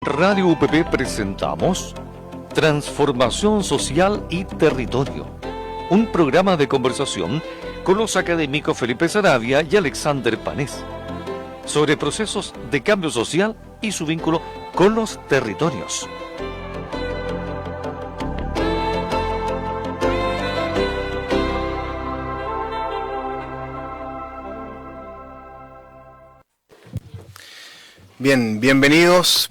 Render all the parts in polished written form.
Radio UPP presentamos Transformación Social y Territorio, un programa de conversación con los académicos Felipe Saravia y Alexander Panés, sobre procesos de cambio social y su vínculo con los territorios. Bien, bienvenidas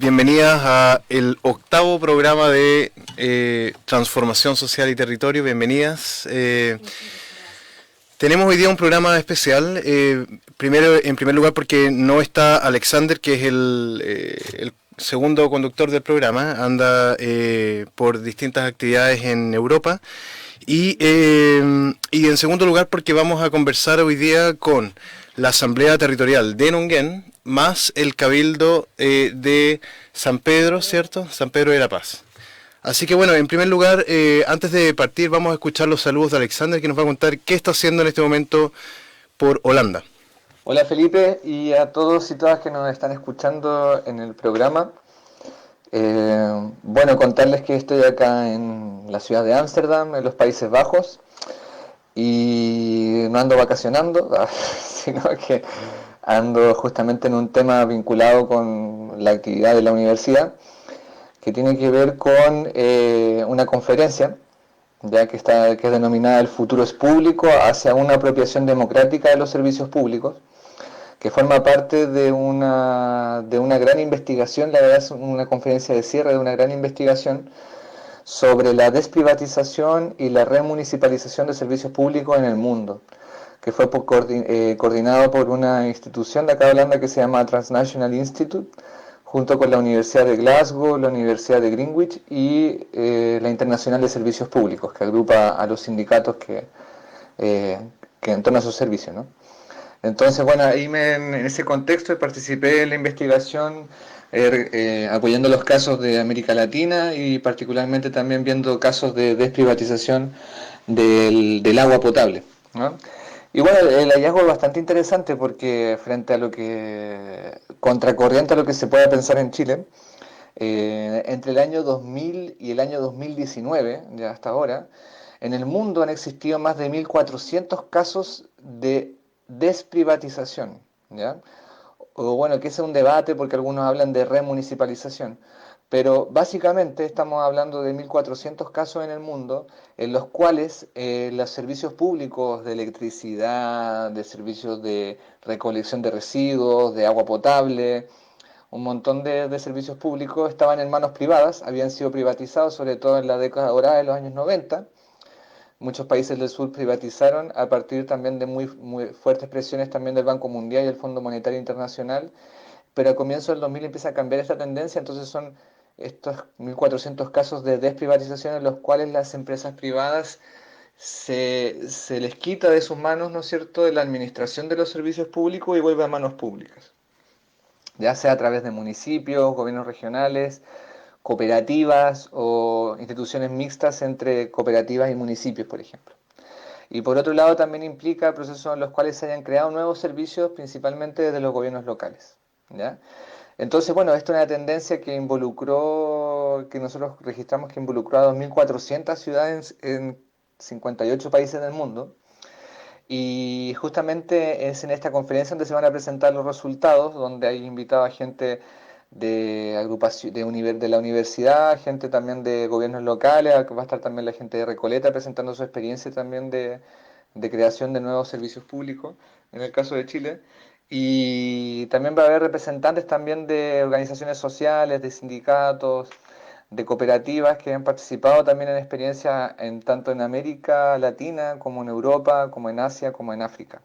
a el octavo programa de Transformación Social y Territorio. Bienvenidas. Tenemos hoy día un programa especial. En primer lugar, porque no está Alexander, que es el segundo conductor del programa. Anda por distintas actividades en Europa. Y en segundo lugar, porque vamos a conversar hoy día con la Asamblea Territorial de Nunguén, más el Cabildo de San Pedro, ¿cierto? San Pedro de la Paz. Así que bueno, en primer lugar, antes de partir, vamos a escuchar los saludos de Alexander, que nos va a contar qué está haciendo en este momento por Holanda. Hola Felipe, y a todos y todas que nos están escuchando en el programa. Bueno, contarles que estoy acá en la ciudad de Ámsterdam, en los Países Bajos, y no ando vacacionando, sino que ando justamente en un tema vinculado con la actividad de la universidad, que tiene que ver con una conferencia, ya que es denominada El futuro es público, hacia una apropiación democrática de los servicios públicos, que forma parte de una gran investigación. La verdad es una conferencia de cierre de una gran investigación sobre la desprivatización y la remunicipalización de servicios públicos en el mundo, que fue coordinado por una institución de acá de Holanda que se llama Transnational Institute, junto con la Universidad de Glasgow, la Universidad de Greenwich y la Internacional de Servicios Públicos, que agrupa a los sindicatos que en torno a sus servicios, ¿no? Entonces, bueno, ahí en ese contexto participé en la investigación apoyando los casos de América Latina y particularmente también viendo casos de desprivatización del agua potable, ¿no? Y bueno, el hallazgo es bastante interesante porque frente a lo que, contracorriente a lo que se pueda pensar en Chile, entre el año 2000 y el año 2019, ya hasta ahora, en el mundo han existido más de 1.400 casos de desprivatización, ¿ya? O bueno, que ese es un debate porque algunos hablan de remunicipalización, pero básicamente estamos hablando de 1.400 casos en el mundo en los cuales los servicios públicos de electricidad, de servicios de recolección de residuos, de agua potable, un montón de servicios públicos estaban en manos privadas, habían sido privatizados sobre todo en la década dorada de los años 90. Muchos países del sur privatizaron a partir también de muy fuertes presiones también del Banco Mundial y el Fondo Monetario Internacional, pero a comienzos del 2000 empieza a cambiar esta tendencia, entonces son estos 1.400 casos de desprivatización en los cuales las empresas privadas se les quita de sus manos, ¿no es cierto?, de la administración de los servicios públicos y vuelve a manos públicas, ya sea a través de municipios, gobiernos regionales, cooperativas o instituciones mixtas entre cooperativas y municipios, por ejemplo. Y por otro lado también implica procesos en los cuales se hayan creado nuevos servicios, principalmente desde los gobiernos locales, ¿ya? Entonces, bueno, esto es una tendencia que nosotros registramos que involucró a 2.400 ciudades en 58 países del mundo. Y justamente es en esta conferencia donde se van a presentar los resultados, donde hay invitado a gente de agrupación de la universidad, gente también de gobiernos locales, va a estar también la gente de Recoleta presentando su experiencia también de creación de nuevos servicios públicos, en el caso de Chile. Y también va a haber representantes también de organizaciones sociales, de sindicatos, de cooperativas que han participado también en experiencias tanto en América Latina como en Europa, como en Asia, como en África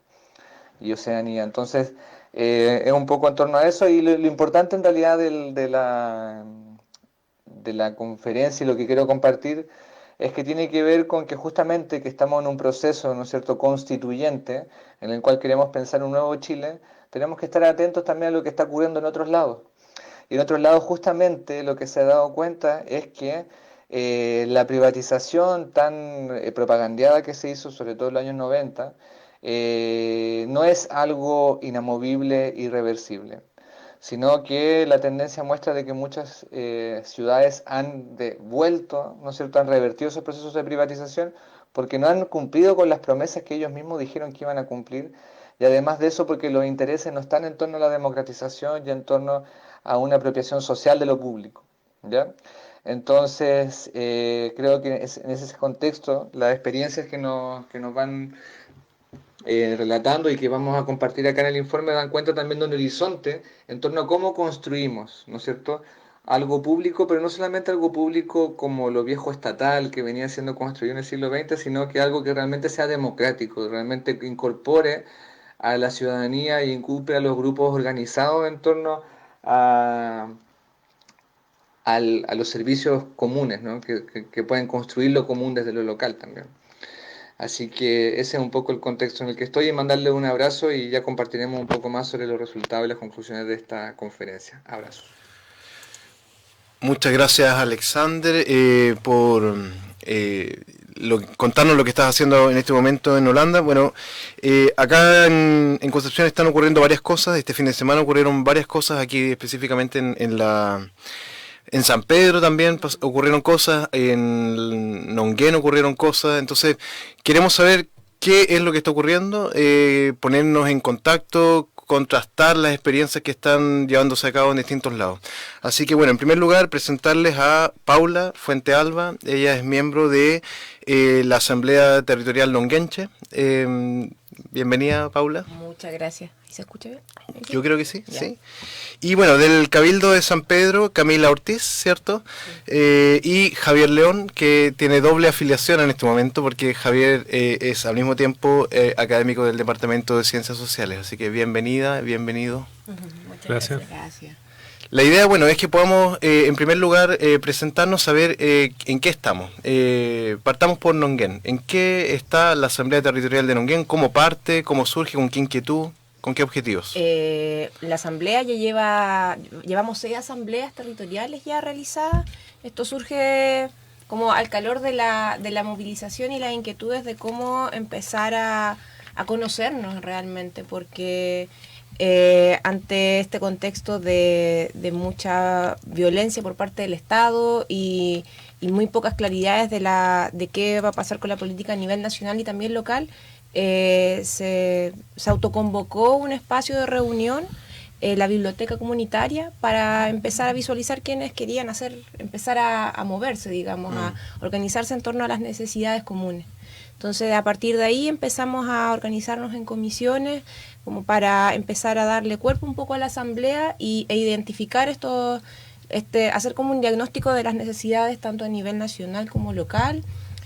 y Oceanía. Entonces, es un poco en torno a eso y lo importante en realidad de la conferencia y lo que quiero compartir es que tiene que ver con que justamente que estamos en un proceso, ¿no es cierto?, constituyente, en el cual queremos pensar un nuevo Chile, tenemos que estar atentos también a lo que está ocurriendo en otros lados. Y en otros lados justamente lo que se ha dado cuenta es que la privatización tan propagandeada que se hizo, sobre todo en los años 90, no es algo inamovible, irreversible, sino que la tendencia muestra de que muchas ciudades han vuelto, ¿no es cierto?, han revertido esos procesos de privatización porque no han cumplido con las promesas que ellos mismos dijeron que iban a cumplir, y además de eso porque los intereses no están en torno a la democratización y en torno a una apropiación social de lo público, ¿ya? Entonces, creo que en ese contexto, las experiencias que nos van relatando y que vamos a compartir acá en el informe dan cuenta también de un horizonte en torno a cómo construimos, ¿no es cierto?, algo público, pero no solamente algo público como lo viejo estatal que venía siendo construido en el siglo XX, sino que algo que realmente sea democrático, realmente incorpore a la ciudadanía y inculpe a los grupos organizados en torno a, a los servicios comunes, ¿no?, que pueden construir lo común desde lo local también. Así que ese es un poco el contexto en el que estoy, y mandarle un abrazo y ya compartiremos un poco más sobre los resultados y las conclusiones de esta conferencia. Abrazos. Muchas gracias, Alexander, por contarnos lo que estás haciendo en este momento en Holanda. Bueno, acá en Concepción están ocurriendo varias cosas. Este fin de semana ocurrieron varias cosas aquí, específicamente en San Pedro también ocurrieron cosas, en Nonguén ocurrieron cosas. Entonces, queremos saber qué es lo que está ocurriendo, ponernos en contacto, contrastar las experiencias que están llevándose a cabo en distintos lados. Así que bueno, en primer lugar, presentarles a Paula Fuentealba. Ella es miembro de la Asamblea Territorial Nonguenche. Bienvenida, Paula. Muchas gracias. ¿Y se escucha bien? Yo creo que sí, ya. sí. Y bueno, del Cabildo de San Pedro, Camila Ortiz, ¿cierto? Sí. Y Javier León, que tiene doble afiliación en este momento, porque Javier es al mismo tiempo académico del Departamento de Ciencias Sociales. Así que bienvenida, bienvenido. Muchas gracias. La idea, bueno, es que podamos, en primer lugar, presentarnos, saber en qué estamos. Partamos por Nonguén. ¿En qué está la Asamblea Territorial de Nonguén? ¿Cómo parte? ¿Cómo surge? ¿Con qué inquietud? ¿Con qué objetivos? La asamblea llevamos 6 asambleas territoriales ya realizadas. Esto surge como al calor de la movilización y las inquietudes de cómo empezar a conocernos realmente, porque ante este contexto de mucha violencia por parte del Estado y muy pocas claridades de qué va a pasar con la política a nivel nacional y también local, se autoconvocó un espacio de reunión, la biblioteca comunitaria, para empezar a visualizar quiénes querían empezar a moverse, digamos, a organizarse en torno a las necesidades comunes. Entonces, a partir de ahí empezamos a organizarnos en comisiones como para empezar a darle cuerpo un poco a la asamblea e identificar hacer como un diagnóstico de las necesidades tanto a nivel nacional como local,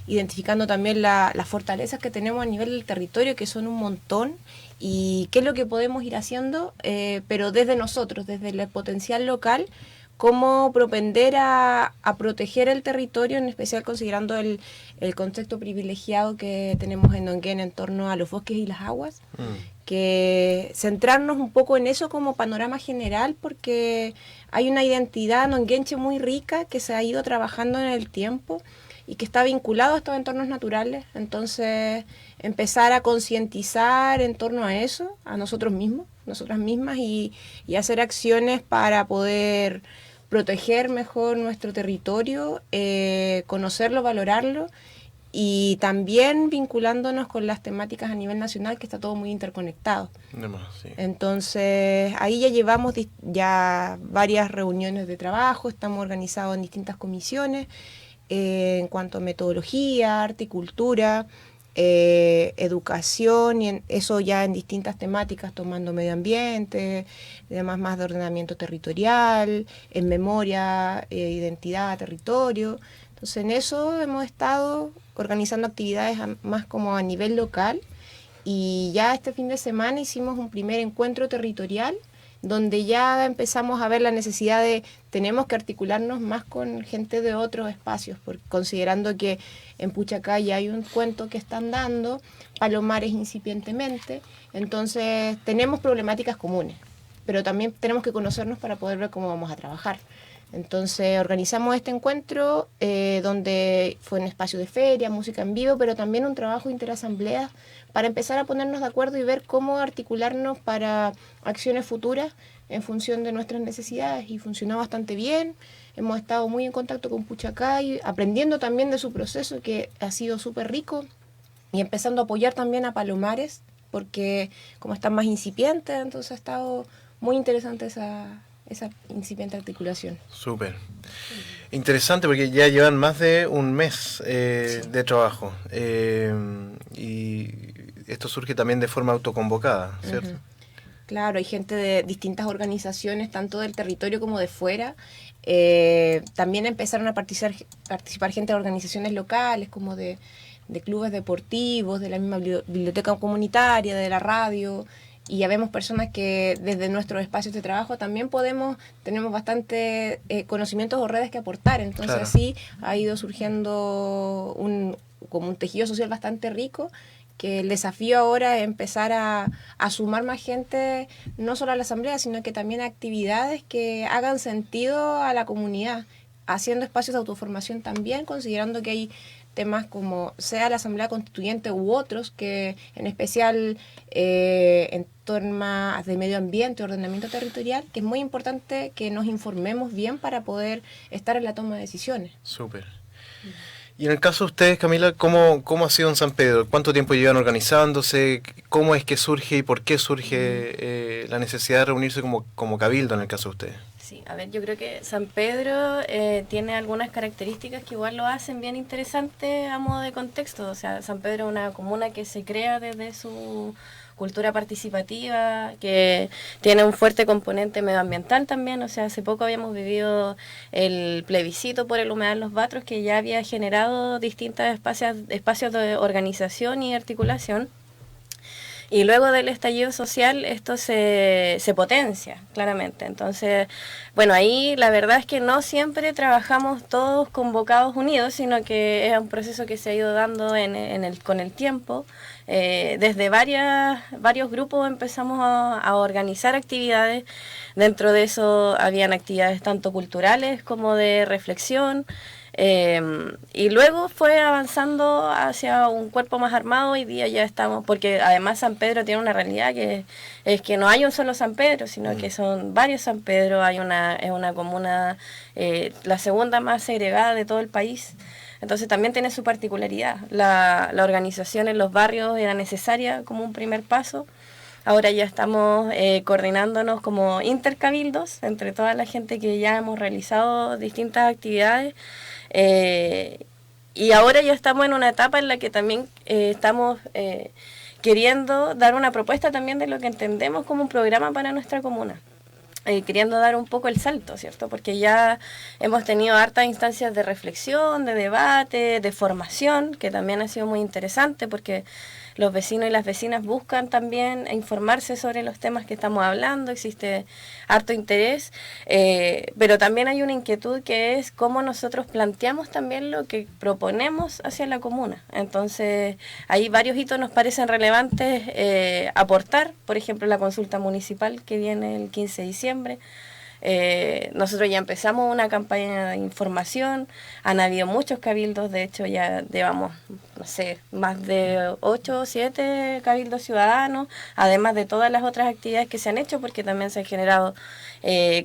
identificando también las fortalezas que tenemos a nivel del territorio, que son un montón, y qué es lo que podemos ir haciendo, pero desde nosotros, desde el potencial local, cómo propender a proteger el territorio, en especial considerando el contexto privilegiado que tenemos en Nonguén en torno a los bosques y las aguas, que centrarnos un poco en eso como panorama general, porque hay una identidad nonguenche muy rica que se ha ido trabajando en el tiempo y que está vinculado a estos entornos naturales. Entonces, empezar a concientizar en torno a eso, a nosotros mismos, nosotras mismas, y hacer acciones para poder proteger mejor nuestro territorio, conocerlo, valorarlo, y también vinculándonos con las temáticas a nivel nacional, que está todo muy interconectado. Sí. Entonces, ahí ya llevamos ya varias reuniones de trabajo, estamos organizados en distintas comisiones, en cuanto a metodología, arte y cultura, educación, y eso ya en distintas temáticas, tomando medio ambiente, además más de ordenamiento territorial, en memoria, identidad, territorio. Entonces en eso hemos estado organizando actividades más como a nivel local, y ya este fin de semana hicimos un primer encuentro territorial donde ya empezamos a ver la necesidad tenemos que articularnos más con gente de otros espacios, considerando que en Puchacá ya hay un cuento que están dando, Palomares incipientemente, entonces tenemos problemáticas comunes, pero también tenemos que conocernos para poder ver cómo vamos a trabajar. Entonces organizamos este encuentro donde fue un espacio de feria, música en vivo, pero también un trabajo interasamblea para empezar a ponernos de acuerdo y ver cómo articularnos para acciones futuras en función de nuestras necesidades y funcionó bastante bien. Hemos estado muy en contacto con Puchacay, aprendiendo también de su proceso que ha sido súper rico y empezando a apoyar también a Palomares porque como están más incipientes, entonces ha estado muy interesante esa incipiente articulación. Súper. Interesante porque ya llevan más de un mes de trabajo y esto surge también de forma autoconvocada, ¿cierto? Claro, hay gente de distintas organizaciones, tanto del territorio como de fuera. También empezaron a participar gente de organizaciones locales, como de clubes deportivos, de la misma biblioteca comunitaria, de la radio. Y ya vemos personas que desde nuestros espacios de trabajo también tenemos bastante conocimientos o redes que aportar. Entonces claro. Así ha ido surgiendo como un tejido social bastante rico, que el desafío ahora es empezar a sumar más gente, no solo a la asamblea, sino que también a actividades que hagan sentido a la comunidad, haciendo espacios de autoformación también, considerando que hay temas como sea la Asamblea Constituyente u otros, que en especial en torno de medio ambiente, ordenamiento territorial, que es muy importante que nos informemos bien para poder estar en la toma de decisiones. Súper. Y en el caso de ustedes, Camila, ¿cómo ha sido en San Pedro? ¿Cuánto tiempo llevan organizándose? ¿Cómo es que surge y por qué surge la necesidad de reunirse como cabildo en el caso de ustedes? Sí, a ver, yo creo que San Pedro tiene algunas características que igual lo hacen bien interesante a modo de contexto. O sea, San Pedro es una comuna que se crea desde su cultura participativa, que tiene un fuerte componente medioambiental también. O sea, hace poco habíamos vivido el plebiscito por el humedal Los Batros, que ya había generado distintos espacios de organización y articulación. Y luego del estallido social esto se potencia, claramente. Entonces, bueno, ahí la verdad es que no siempre trabajamos todos convocados unidos, sino que es un proceso que se ha ido dando con el tiempo. Desde varios grupos empezamos a organizar actividades. Dentro de eso habían actividades tanto culturales como de reflexión. Y luego fue avanzando hacia un cuerpo más armado. Hoy día ya estamos, porque además San Pedro tiene una realidad que es que no hay un solo San Pedro, sino que son varios San Pedro. Es una comuna, la segunda más segregada de todo el país. Entonces también tiene su particularidad. La organización en los barrios era necesaria como un primer paso. Ahora ya estamos coordinándonos como intercabildos entre toda la gente que ya hemos realizado distintas actividades. Y ahora ya estamos en una etapa en la que también estamos queriendo dar una propuesta también de lo que entendemos como un programa para nuestra comuna. Queriendo dar un poco el salto, ¿cierto? Porque ya hemos tenido hartas instancias de reflexión, de debate, de formación, que también ha sido muy interesante porque los vecinos y las vecinas buscan también informarse sobre los temas que estamos hablando, existe harto interés, pero también hay una inquietud que es cómo nosotros planteamos también lo que proponemos hacia la comuna. Entonces, ahí varios hitos nos parecen relevantes aportar, por ejemplo, la consulta municipal que viene el 15 de diciembre. Nosotros ya empezamos una campaña de información, han habido muchos cabildos, de hecho ya llevamos, no sé, más de 8 o 7 cabildos ciudadanos, además de todas las otras actividades que se han hecho, porque también se han generado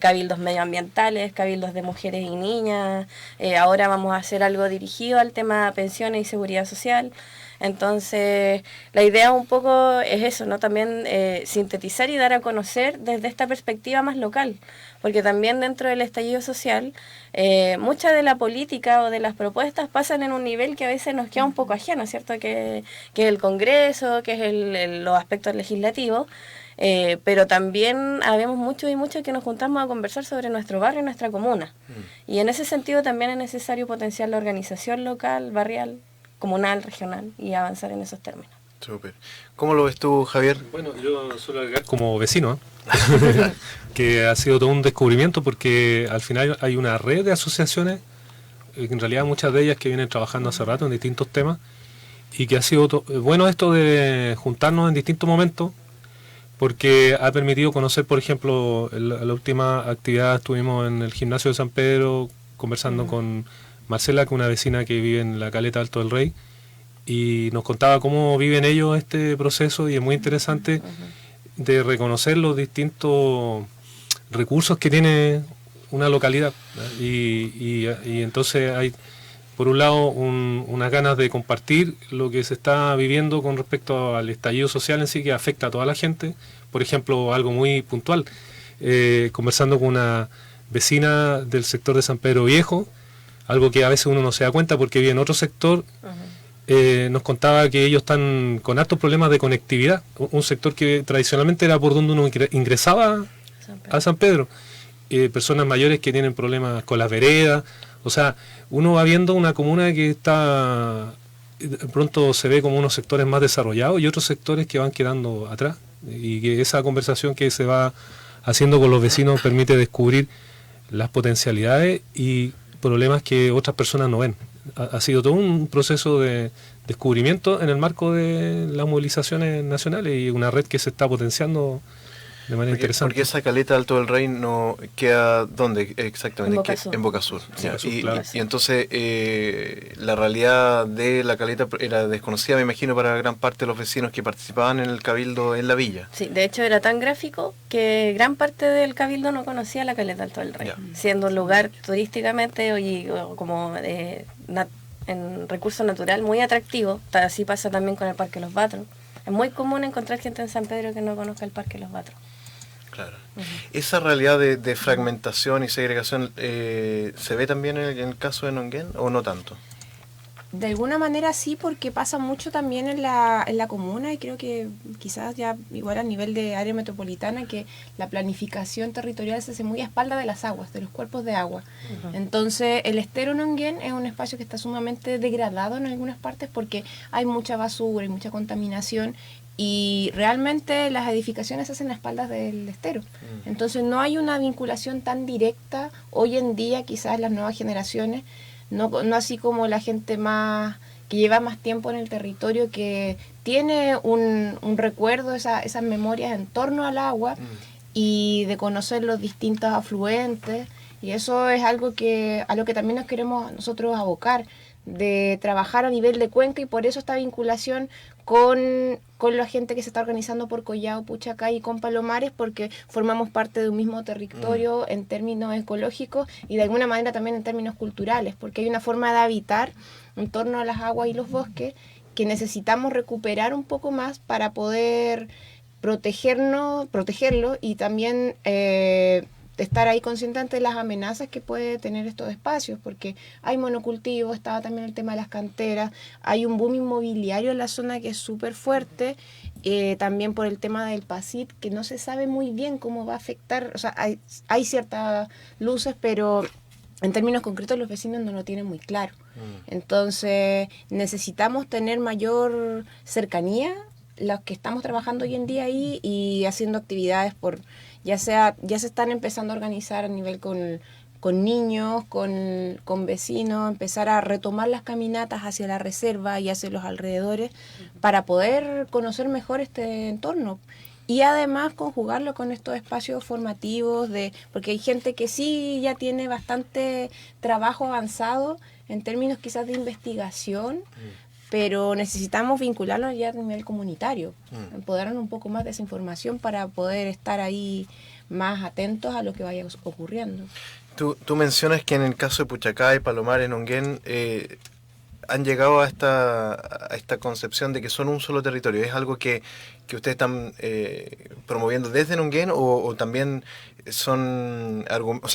cabildos medioambientales, cabildos de mujeres y niñas, ahora vamos a hacer algo dirigido al tema de pensiones y seguridad social. Entonces, la idea un poco es eso, ¿no? También sintetizar y dar a conocer desde esta perspectiva más local, porque también dentro del estallido social, mucha de la política o de las propuestas pasan en un nivel que a veces nos queda un poco ajeno, ¿cierto? Que es el Congreso, que es los aspectos legislativos, pero también habemos muchos y muchas que nos juntamos a conversar sobre nuestro barrio y nuestra comuna. Y en ese sentido también es necesario potenciar la organización local, barrial, comunal, regional y avanzar en esos términos. Súper. ¿Cómo lo ves tú, Javier? Bueno, yo suelo agregar como vecino que ha sido todo un descubrimiento porque al final hay una red de asociaciones, en realidad muchas de ellas que vienen trabajando hace rato en distintos temas y que ha sido bueno esto de juntarnos en distintos momentos porque ha permitido conocer, por ejemplo, la última actividad estuvimos en el gimnasio de San Pedro conversando con Marcela, que es una vecina que vive en la Caleta Alto del Rey, y nos contaba cómo viven ellos este proceso y es muy interesante de reconocer los distintos recursos que tiene una localidad. Y entonces hay, por un lado, unas ganas de compartir lo que se está viviendo con respecto al estallido social en sí, que afecta a toda la gente. Por ejemplo, algo muy puntual, conversando con una vecina del sector de San Pedro Viejo, algo que a veces uno no se da cuenta porque vive en otro sector. Nos contaba que ellos están con hartos problemas de conectividad, un sector que tradicionalmente era por donde uno ingresaba a San Pedro. Personas mayores que tienen problemas con las veredas, o sea, uno va viendo una comuna que está, pronto se ve como unos sectores más desarrollados y otros sectores que van quedando atrás, y que esa conversación que se va haciendo con los vecinos permite descubrir las potencialidades y problemas que otras personas no ven. Ha sido todo un proceso de descubrimiento en el marco de las movilizaciones nacionales y una red que se está potenciando de manera interesante. Porque esa caleta Alto del Rey no queda, ¿dónde exactamente? En Boca Sur. En Boca Sur. Sí, Ya. claro. Y entonces la realidad de la caleta era desconocida, me imagino, para gran parte de los vecinos que participaban en el cabildo en la villa. Sí, de hecho era tan gráfico que gran parte del cabildo no conocía la caleta Alto del Rey, Ya. siendo un lugar turísticamente o como en recurso natural muy atractivo. Así pasa también con el Parque Los Batros. Es muy común encontrar gente en San Pedro que no conozca el Parque Los Batros. Claro. ¿Esa realidad de fragmentación y segregación se ve también en el caso de Nonguén o no tanto? De alguna manera sí, porque pasa mucho también en la comuna, y creo que quizás ya igual a nivel de área metropolitana, que la planificación territorial se hace muy a espalda de las aguas, de los cuerpos de agua. Entonces el estero Nonguén es un espacio que está sumamente degradado en algunas partes porque hay mucha basura y mucha contaminación, y realmente las edificaciones se hacen a espaldas del estero. Entonces no hay una vinculación tan directa hoy en día, quizás las nuevas generaciones, no así como la gente más que lleva más tiempo en el territorio, que tiene un recuerdo, esas memorias en torno al agua y de conocer los distintos afluentes, y eso es algo a lo que también nos queremos nosotros abocar, de trabajar a nivel de cuenca, y por eso esta vinculación con la gente que se está organizando por Collao, Puchacay y con Palomares, porque formamos parte de un mismo territorio en términos ecológicos y de alguna manera también en términos culturales, porque hay una forma de habitar en torno a las aguas y los bosques que necesitamos recuperar un poco más para poder protegerlo, y también estar ahí consciente ante las amenazas que puede tener estos espacios, porque hay monocultivo, estaba también el tema de las canteras, hay un boom inmobiliario en la zona que es súper fuerte, también por el tema del PACIT, que no se sabe muy bien cómo va a afectar, o sea, hay ciertas luces, pero en términos concretos los vecinos no lo tienen muy claro. Entonces necesitamos tener mayor cercanía, los que estamos trabajando hoy en día ahí y haciendo actividades ya se están empezando a organizar a nivel con niños, con vecinos, empezar a retomar las caminatas hacia la reserva y hacia los alrededores para poder conocer mejor este entorno. Y además conjugarlo con estos espacios formativos, porque hay gente que sí ya tiene bastante trabajo avanzado en términos quizás de investigación, pero necesitamos vincularlo ya a nivel comunitario, empoderarnos un poco más de esa información para poder estar ahí más atentos a lo que vaya ocurriendo. Tú mencionas que en el caso de Puchacay, Palomares, Nonguén, han llegado a esta concepción de que son un solo territorio. ¿Es algo que ustedes están promoviendo desde Nonguén o también son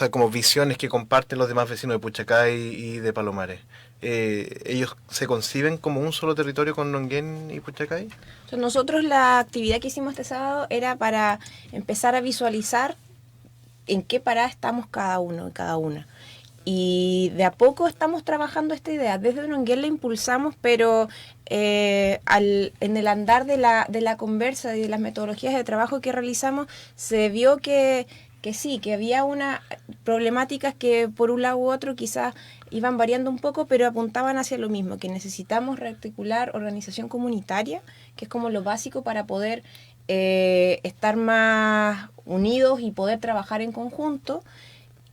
como visiones que comparten los demás vecinos de Puchacay y de Palomares? ¿Ellos se conciben como un solo territorio con Nonguén y Puchacay? Entonces, nosotros la actividad que hicimos este sábado era para empezar a visualizar en qué parada estamos cada uno y cada una. Y de a poco estamos trabajando esta idea. Desde Nonguén la impulsamos, pero en el andar de la conversa y de las metodologías de trabajo que realizamos, se vio que sí, que había unas problemáticas que por un lado u otro quizás iban variando un poco, pero apuntaban hacia lo mismo, que necesitamos rearticular organización comunitaria, que es como lo básico para poder estar más unidos y poder trabajar en conjunto,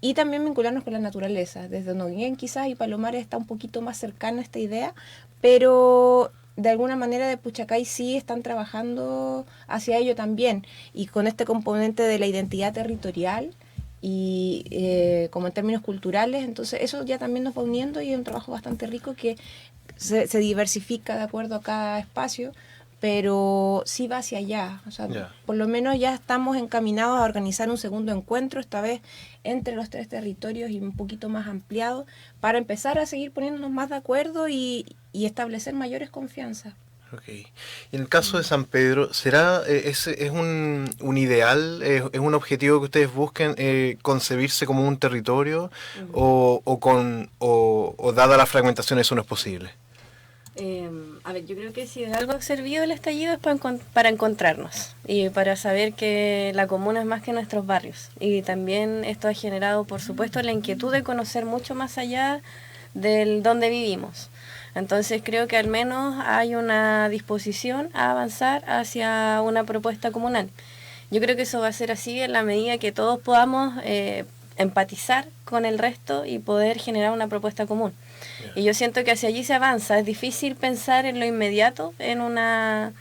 y también vincularnos con la naturaleza. Desde Nonguén quizás y Palomares está un poquito más cercana a esta idea, pero de alguna manera de Puchacay sí están trabajando hacia ello también, y con este componente de la identidad territorial y como en términos culturales, entonces eso ya también nos va uniendo y es un trabajo bastante rico que se diversifica de acuerdo a cada espacio, pero sí va hacia allá. O sea, por lo menos ya estamos encaminados a organizar un segundo encuentro, esta vez entre los 3 territorios y un poquito más ampliado, para empezar a seguir poniéndonos más de acuerdo y establecer mayores confianzas. Okay. Y en el caso de San Pedro, ¿será es un ideal, es un objetivo que ustedes busquen, concebirse como un territorio o dada la fragmentación eso no es posible? A ver, yo creo que si de algo ha servido el estallido es para encontrarnos y para saber que la comuna es más que nuestros barrios. Y también esto ha generado, por supuesto, la inquietud de conocer mucho más allá del donde vivimos. Entonces creo que al menos hay una disposición a avanzar hacia una propuesta comunal. Yo creo que eso va a ser así en la medida que todos podamos empatizar con el resto y poder generar una propuesta común. Y yo siento que hacia allí se avanza. Es difícil pensar en lo inmediato, en una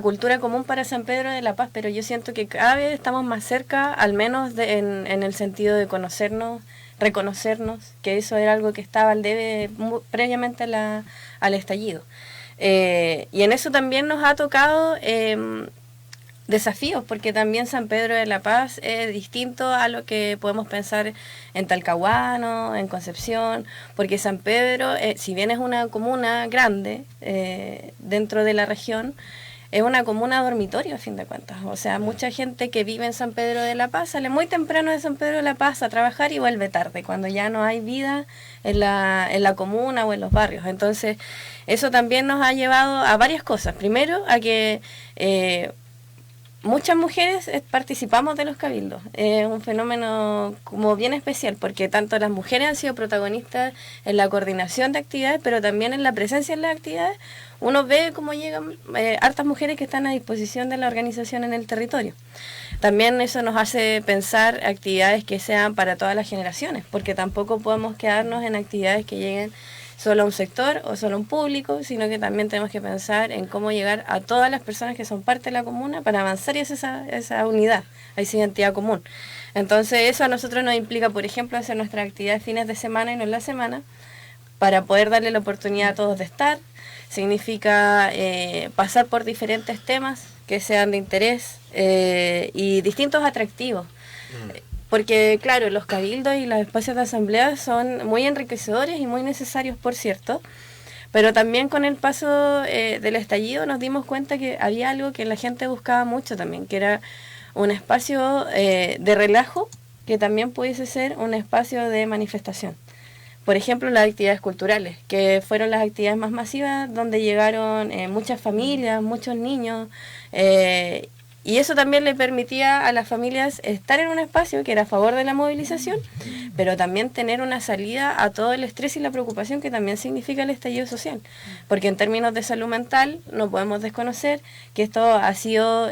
cultura común para San Pedro de la Paz, pero yo siento que cada vez estamos más cerca, al menos en el sentido de conocernos, reconocernos, que eso era algo que estaba al debe previamente al estallido. Y en eso también nos ha tocado desafíos, porque también San Pedro de la Paz es distinto a lo que podemos pensar en Talcahuano, en Concepción, porque San Pedro, si bien es una comuna grande dentro de la región, es una comuna dormitorio a fin de cuentas. O sea, mucha gente que vive en San Pedro de la Paz sale muy temprano de San Pedro de la Paz a trabajar y vuelve tarde, cuando ya no hay vida en la comuna o en los barrios. Entonces, eso también nos ha llevado a varias cosas. Primero, a que muchas mujeres participamos de los cabildos. Es un fenómeno como bien especial, porque tanto las mujeres han sido protagonistas en la coordinación de actividades, pero también en la presencia en las actividades. Uno ve cómo llegan hartas mujeres que están a disposición de la organización en el territorio. También eso nos hace pensar actividades que sean para todas las generaciones, porque tampoco podemos quedarnos en actividades que lleguen solo a un sector o solo a un público, sino que también tenemos que pensar en cómo llegar a todas las personas que son parte de la comuna para avanzar y hacer esa unidad, a esa identidad común. Entonces eso a nosotros nos implica, por ejemplo, hacer nuestras actividades fines de semana y no en la semana, para poder darle la oportunidad a todos de estar. Significa pasar por diferentes temas que sean de interés y distintos atractivos. Porque, claro, los cabildos y los espacios de asamblea son muy enriquecedores y muy necesarios, por cierto, pero también con el paso del estallido nos dimos cuenta que había algo que la gente buscaba mucho también, que era un espacio de relajo que también pudiese ser un espacio de manifestación. Por ejemplo, las actividades culturales, que fueron las actividades más masivas, donde llegaron muchas familias, muchos niños, y eso también le permitía a las familias estar en un espacio que era a favor de la movilización, pero también tener una salida a todo el estrés y la preocupación que también significa el estallido social. Porque en términos de salud mental no podemos desconocer que esto ha sido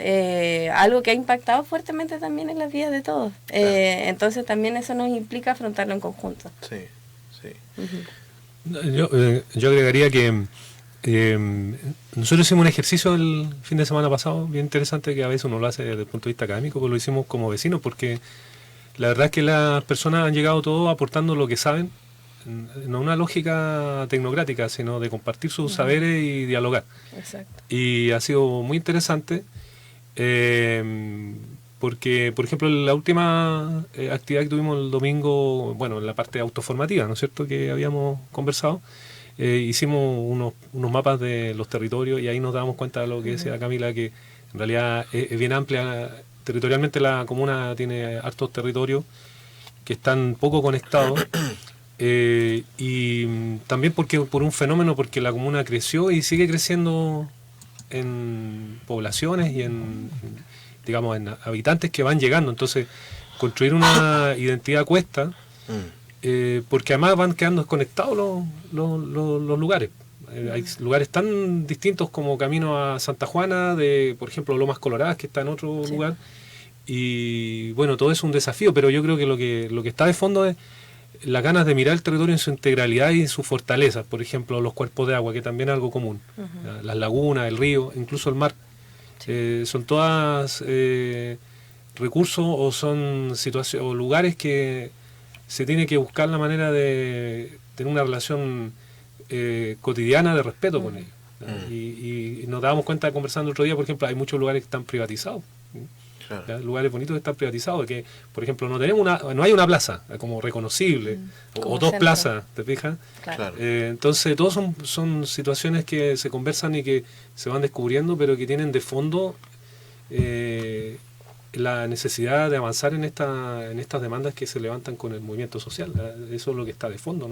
algo que ha impactado fuertemente también en las vidas de todos. Entonces también eso nos implica afrontarlo en conjunto. Sí, sí. Yo agregaría que nosotros hicimos un ejercicio el fin de semana pasado bien interesante, que a veces uno lo hace desde el punto de vista académico, pero lo hicimos como vecinos, porque la verdad es que las personas han llegado todos aportando lo que saben, no una lógica tecnocrática, sino de compartir sus saberes y dialogar. Exacto. Y ha sido muy interesante porque, por ejemplo, la última actividad que tuvimos el domingo, bueno, en la parte autoformativa, ¿no es cierto?, que habíamos conversado, hicimos unos mapas de los territorios y ahí nos damos cuenta de lo que decía Camila, que en realidad es bien amplia. Territorialmente la comuna tiene hartos territorios que están poco conectados y también por un fenómeno, porque la comuna creció y sigue creciendo en poblaciones y digamos, en habitantes que van llegando. Entonces, construir una identidad cuesta, porque además van quedando desconectados los lugares. Hay lugares tan distintos como camino a Santa Juana, por ejemplo, Lomas Coloradas, que está en otro lugar. Y bueno, todo es un desafío, pero yo creo que lo que está de fondo es las ganas de mirar el territorio en su integralidad y en sus fortalezas. Por ejemplo, los cuerpos de agua, que también es algo común. Las lagunas, el río, incluso el mar. Son todas recursos o son situaciones o lugares que se tiene que buscar la manera de tener una relación cotidiana de respeto con ellos. Y nos dábamos cuenta conversando otro día, por ejemplo, hay muchos lugares que están privatizados. Claro. Lugares bonitos que están privatizados, que por ejemplo no hay una plaza como reconocible, o dos plazas, ¿te fijas? Claro. Entonces todos son situaciones que se conversan y que se van descubriendo, pero que tienen de fondo la necesidad de avanzar en estas demandas que se levantan con el movimiento social. Eso es lo que está de fondo,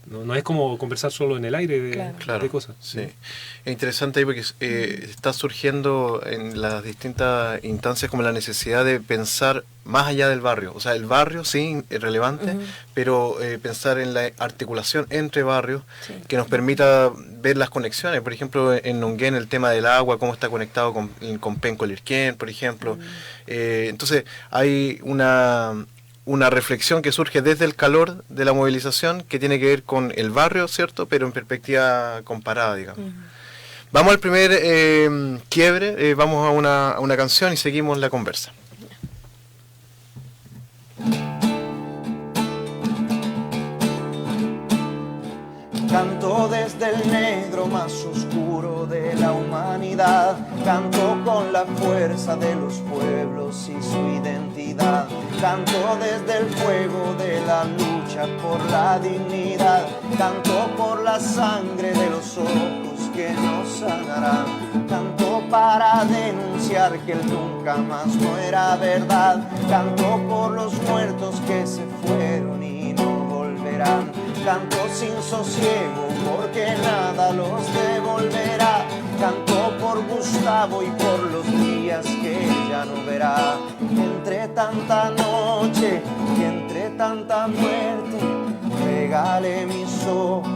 no es como conversar solo en el aire de cosas. Sí. Es interesante ahí porque está surgiendo en las distintas instancias como la necesidad de pensar más allá del barrio. O sea, el barrio sí es relevante, pero pensar en la articulación entre barrios que nos permita ver las conexiones. Por ejemplo, en Nonguén el tema del agua, cómo está conectado con Penco Lirquén, por ejemplo. Entonces hay una reflexión que surge desde el calor de la movilización que tiene que ver con el barrio, ¿cierto? Pero en perspectiva comparada, digamos. Vamos al primer quiebre, vamos a una canción y seguimos la conversa. Canto desde el negro más oscuro de la humanidad, canto con la fuerza de los pueblos y su identidad, canto desde el fuego de la lucha por la dignidad, canto por la sangre de los ojos que nos sanarán, canto para denunciar que el nunca más no era verdad, canto por los muertos que se fueron y no volverán. Canto sin sosiego porque nada los devolverá. Canto por Gustavo y por los días que ya no verá. Entre tanta noche y entre tanta muerte, regale mis ojos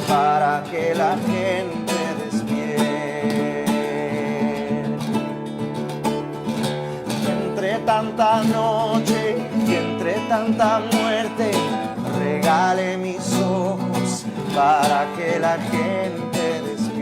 para que la gente despierte. Entre tanta noche y entre tanta muerte, regale mis ojos para que la gente despierte.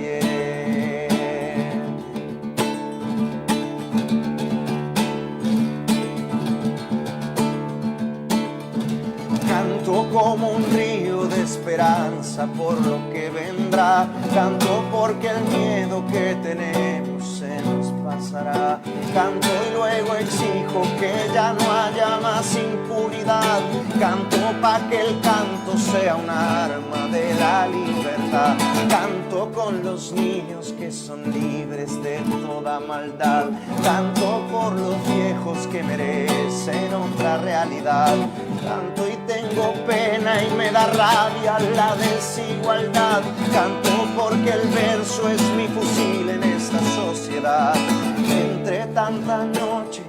Canto como un río de esperanza por lo que vendrá. Canto porque el miedo que tenemos se nos pasará. Canto y luego exijo que ya no haya más impunidad. Canto pa' que el canto sea un arma de la libertad. Canto con los niños que son libres de toda maldad. Canto por los viejos que merecen otra realidad. Canto y tengo pena y me da rabia la desigualdad. Canto porque el verso es mi fusil en esta sociedad. Entre tanta noche,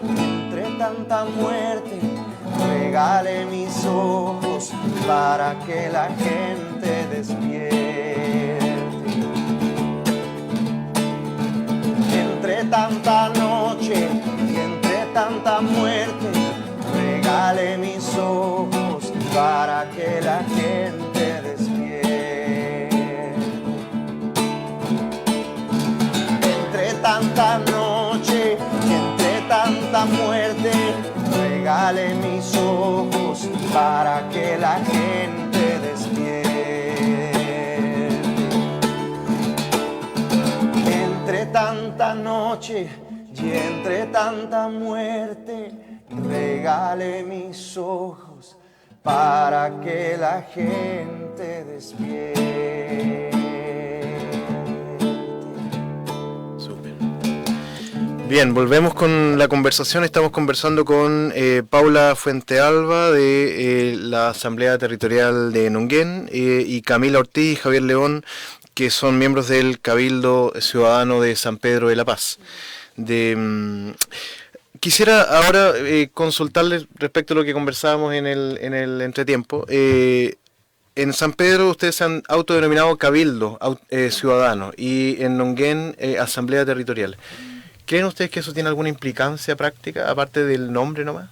entre tanta muerte, regale mis ojos para que la gente despierte. Entre tanta noche y entre tanta muerte, regale mis ojos para que la gente despierte. Entre tanta noche y entre tanta muerte, regale mis ojos para que la gente despierte. Entre tanta noche y entre tanta muerte, regale mis ojos para que la gente despierte. Súper. Bien, volvemos con la conversación. Estamos conversando con Paula Fuentealba de la Asamblea Territorial de Nonguén y Camila Ortiz y Javier León, que son miembros del Cabildo Ciudadano de San Pedro de la Paz. Quisiera ahora consultarles respecto a lo que conversábamos en el entretiempo. En San Pedro ustedes se han autodenominado Cabildo Ciudadano y en Nonguén Asamblea Territorial. ¿Creen ustedes que eso tiene alguna implicancia práctica, aparte del nombre nomás?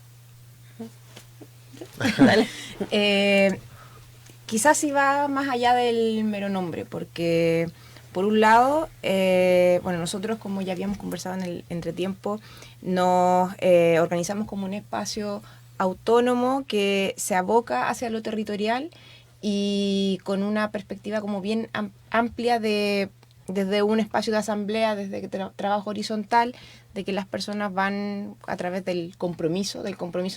Quizás sí va más allá del mero nombre, porque Por un lado, bueno, nosotros, como ya habíamos conversado en el entretiempo, nos organizamos como un espacio autónomo que se aboca hacia lo territorial y con una perspectiva como bien amplia desde un espacio de asamblea, desde trabajo horizontal, de que las personas van a través del compromiso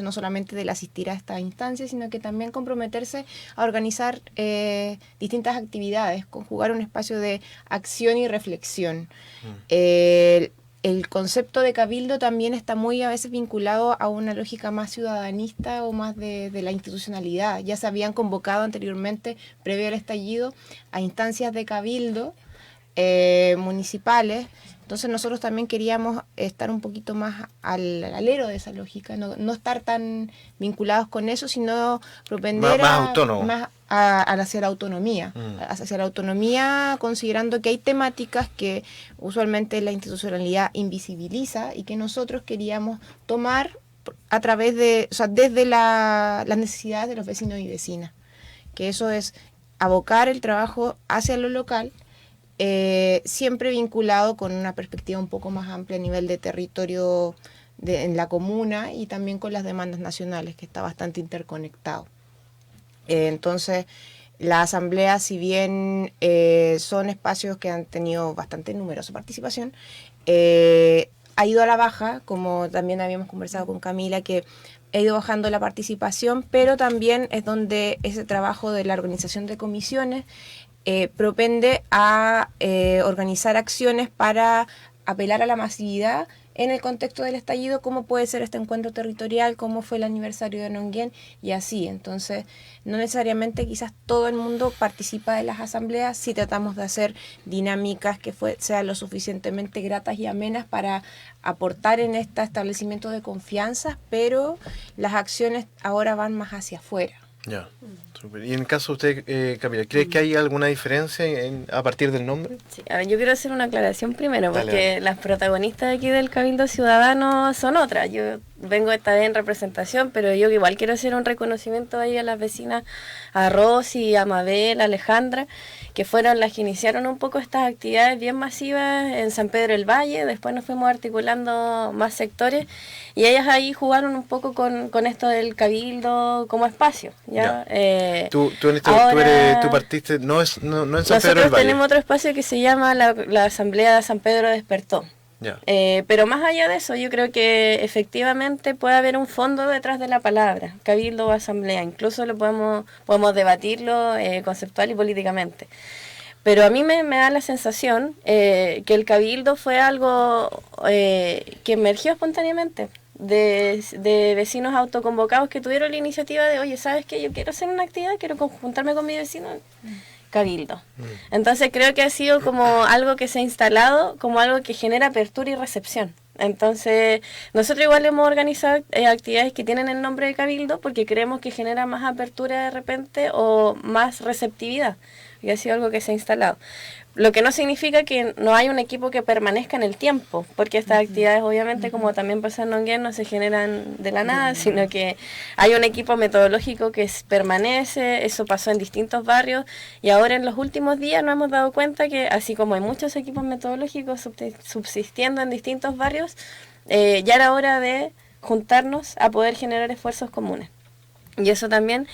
no solamente del asistir a estas instancias, sino que también comprometerse a organizar distintas actividades, conjugar un espacio de acción y reflexión. El concepto de cabildo también está muy a veces vinculado a una lógica más ciudadanista o más de la institucionalidad. Ya se habían convocado anteriormente, previo al estallido, a instancias de cabildo municipales. Entonces nosotros también queríamos estar un poquito más al alero de esa lógica, no estar tan vinculados con eso, sino propender más autónomo. Hacia la autonomía, hacia la autonomía, considerando que hay temáticas que usualmente la institucionalidad invisibiliza y que nosotros queríamos tomar a través de, o sea, desde las necesidades de los vecinos y vecinas, que eso es abocar el trabajo hacia lo local, siempre vinculado con una perspectiva un poco más amplia a nivel de territorio en la comuna y también con las demandas nacionales, que está bastante interconectado. Entonces, la asamblea, si bien son espacios que han tenido bastante numerosa participación, ha ido a la baja, como también habíamos conversado con Camila, que ha ido bajando la participación, pero también es donde ese trabajo de la organización de comisiones propende a organizar acciones para apelar a la masividad en el contexto del estallido, cómo puede ser este encuentro territorial, cómo fue el aniversario de Nonguén y así. Entonces, no necesariamente quizás todo el mundo participa de las asambleas, si tratamos de hacer dinámicas que sean lo suficientemente gratas y amenas para aportar en este establecimiento de confianza, pero las acciones ahora van más hacia afuera. Ya. Super. Y en el caso de usted, Camila, ¿cree que hay alguna diferencia a partir del nombre? Sí, a ver, yo quiero hacer una aclaración primero, porque Dale. las protagonistas aquí del Cabildo Ciudadano son otras. Yo vengo esta vez en representación, pero yo igual quiero hacer un reconocimiento ahí a las vecinas, a Rosy, a Mabel, a Alejandra, que fueron las que iniciaron un poco estas actividades bien masivas en San Pedro del Valle. Después nos fuimos articulando más sectores y ellas ahí jugaron un poco con esto del Cabildo como espacio, ¿ya? Tú partiste, no en San Pedro del Nosotros Valle. tenemos otro espacio que se llama la Asamblea de San Pedro Despertó. Ya. Pero más allá de eso, yo creo que efectivamente puede haber un fondo detrás de la palabra, cabildo o asamblea. Incluso lo podemos conceptuarlo conceptual y políticamente. Pero a mí me da la sensación que el cabildo fue algo que emergió espontáneamente de vecinos autoconvocados que tuvieron la iniciativa de, oye, ¿sabes qué? Yo quiero hacer una actividad, quiero juntarme con mi vecino. Cabildo. Entonces creo que ha sido como algo que se ha instalado, como algo que genera apertura y recepción. Entonces nosotros igual hemos organizado actividades que tienen el nombre de Cabildo porque creemos que genera más apertura de repente o más receptividad, y ha sido algo que se ha instalado. Lo que no significa que no hay un equipo que permanezca en el tiempo, porque estas actividades obviamente, como también pasa en Nonguén, no se generan de la nada, sino que hay un equipo metodológico que permanece. Eso pasó en distintos barrios y ahora en los últimos días nos hemos dado cuenta que así como hay muchos equipos metodológicos subsistiendo en distintos barrios, ya era hora de juntarnos a poder generar esfuerzos comunes. Y eso también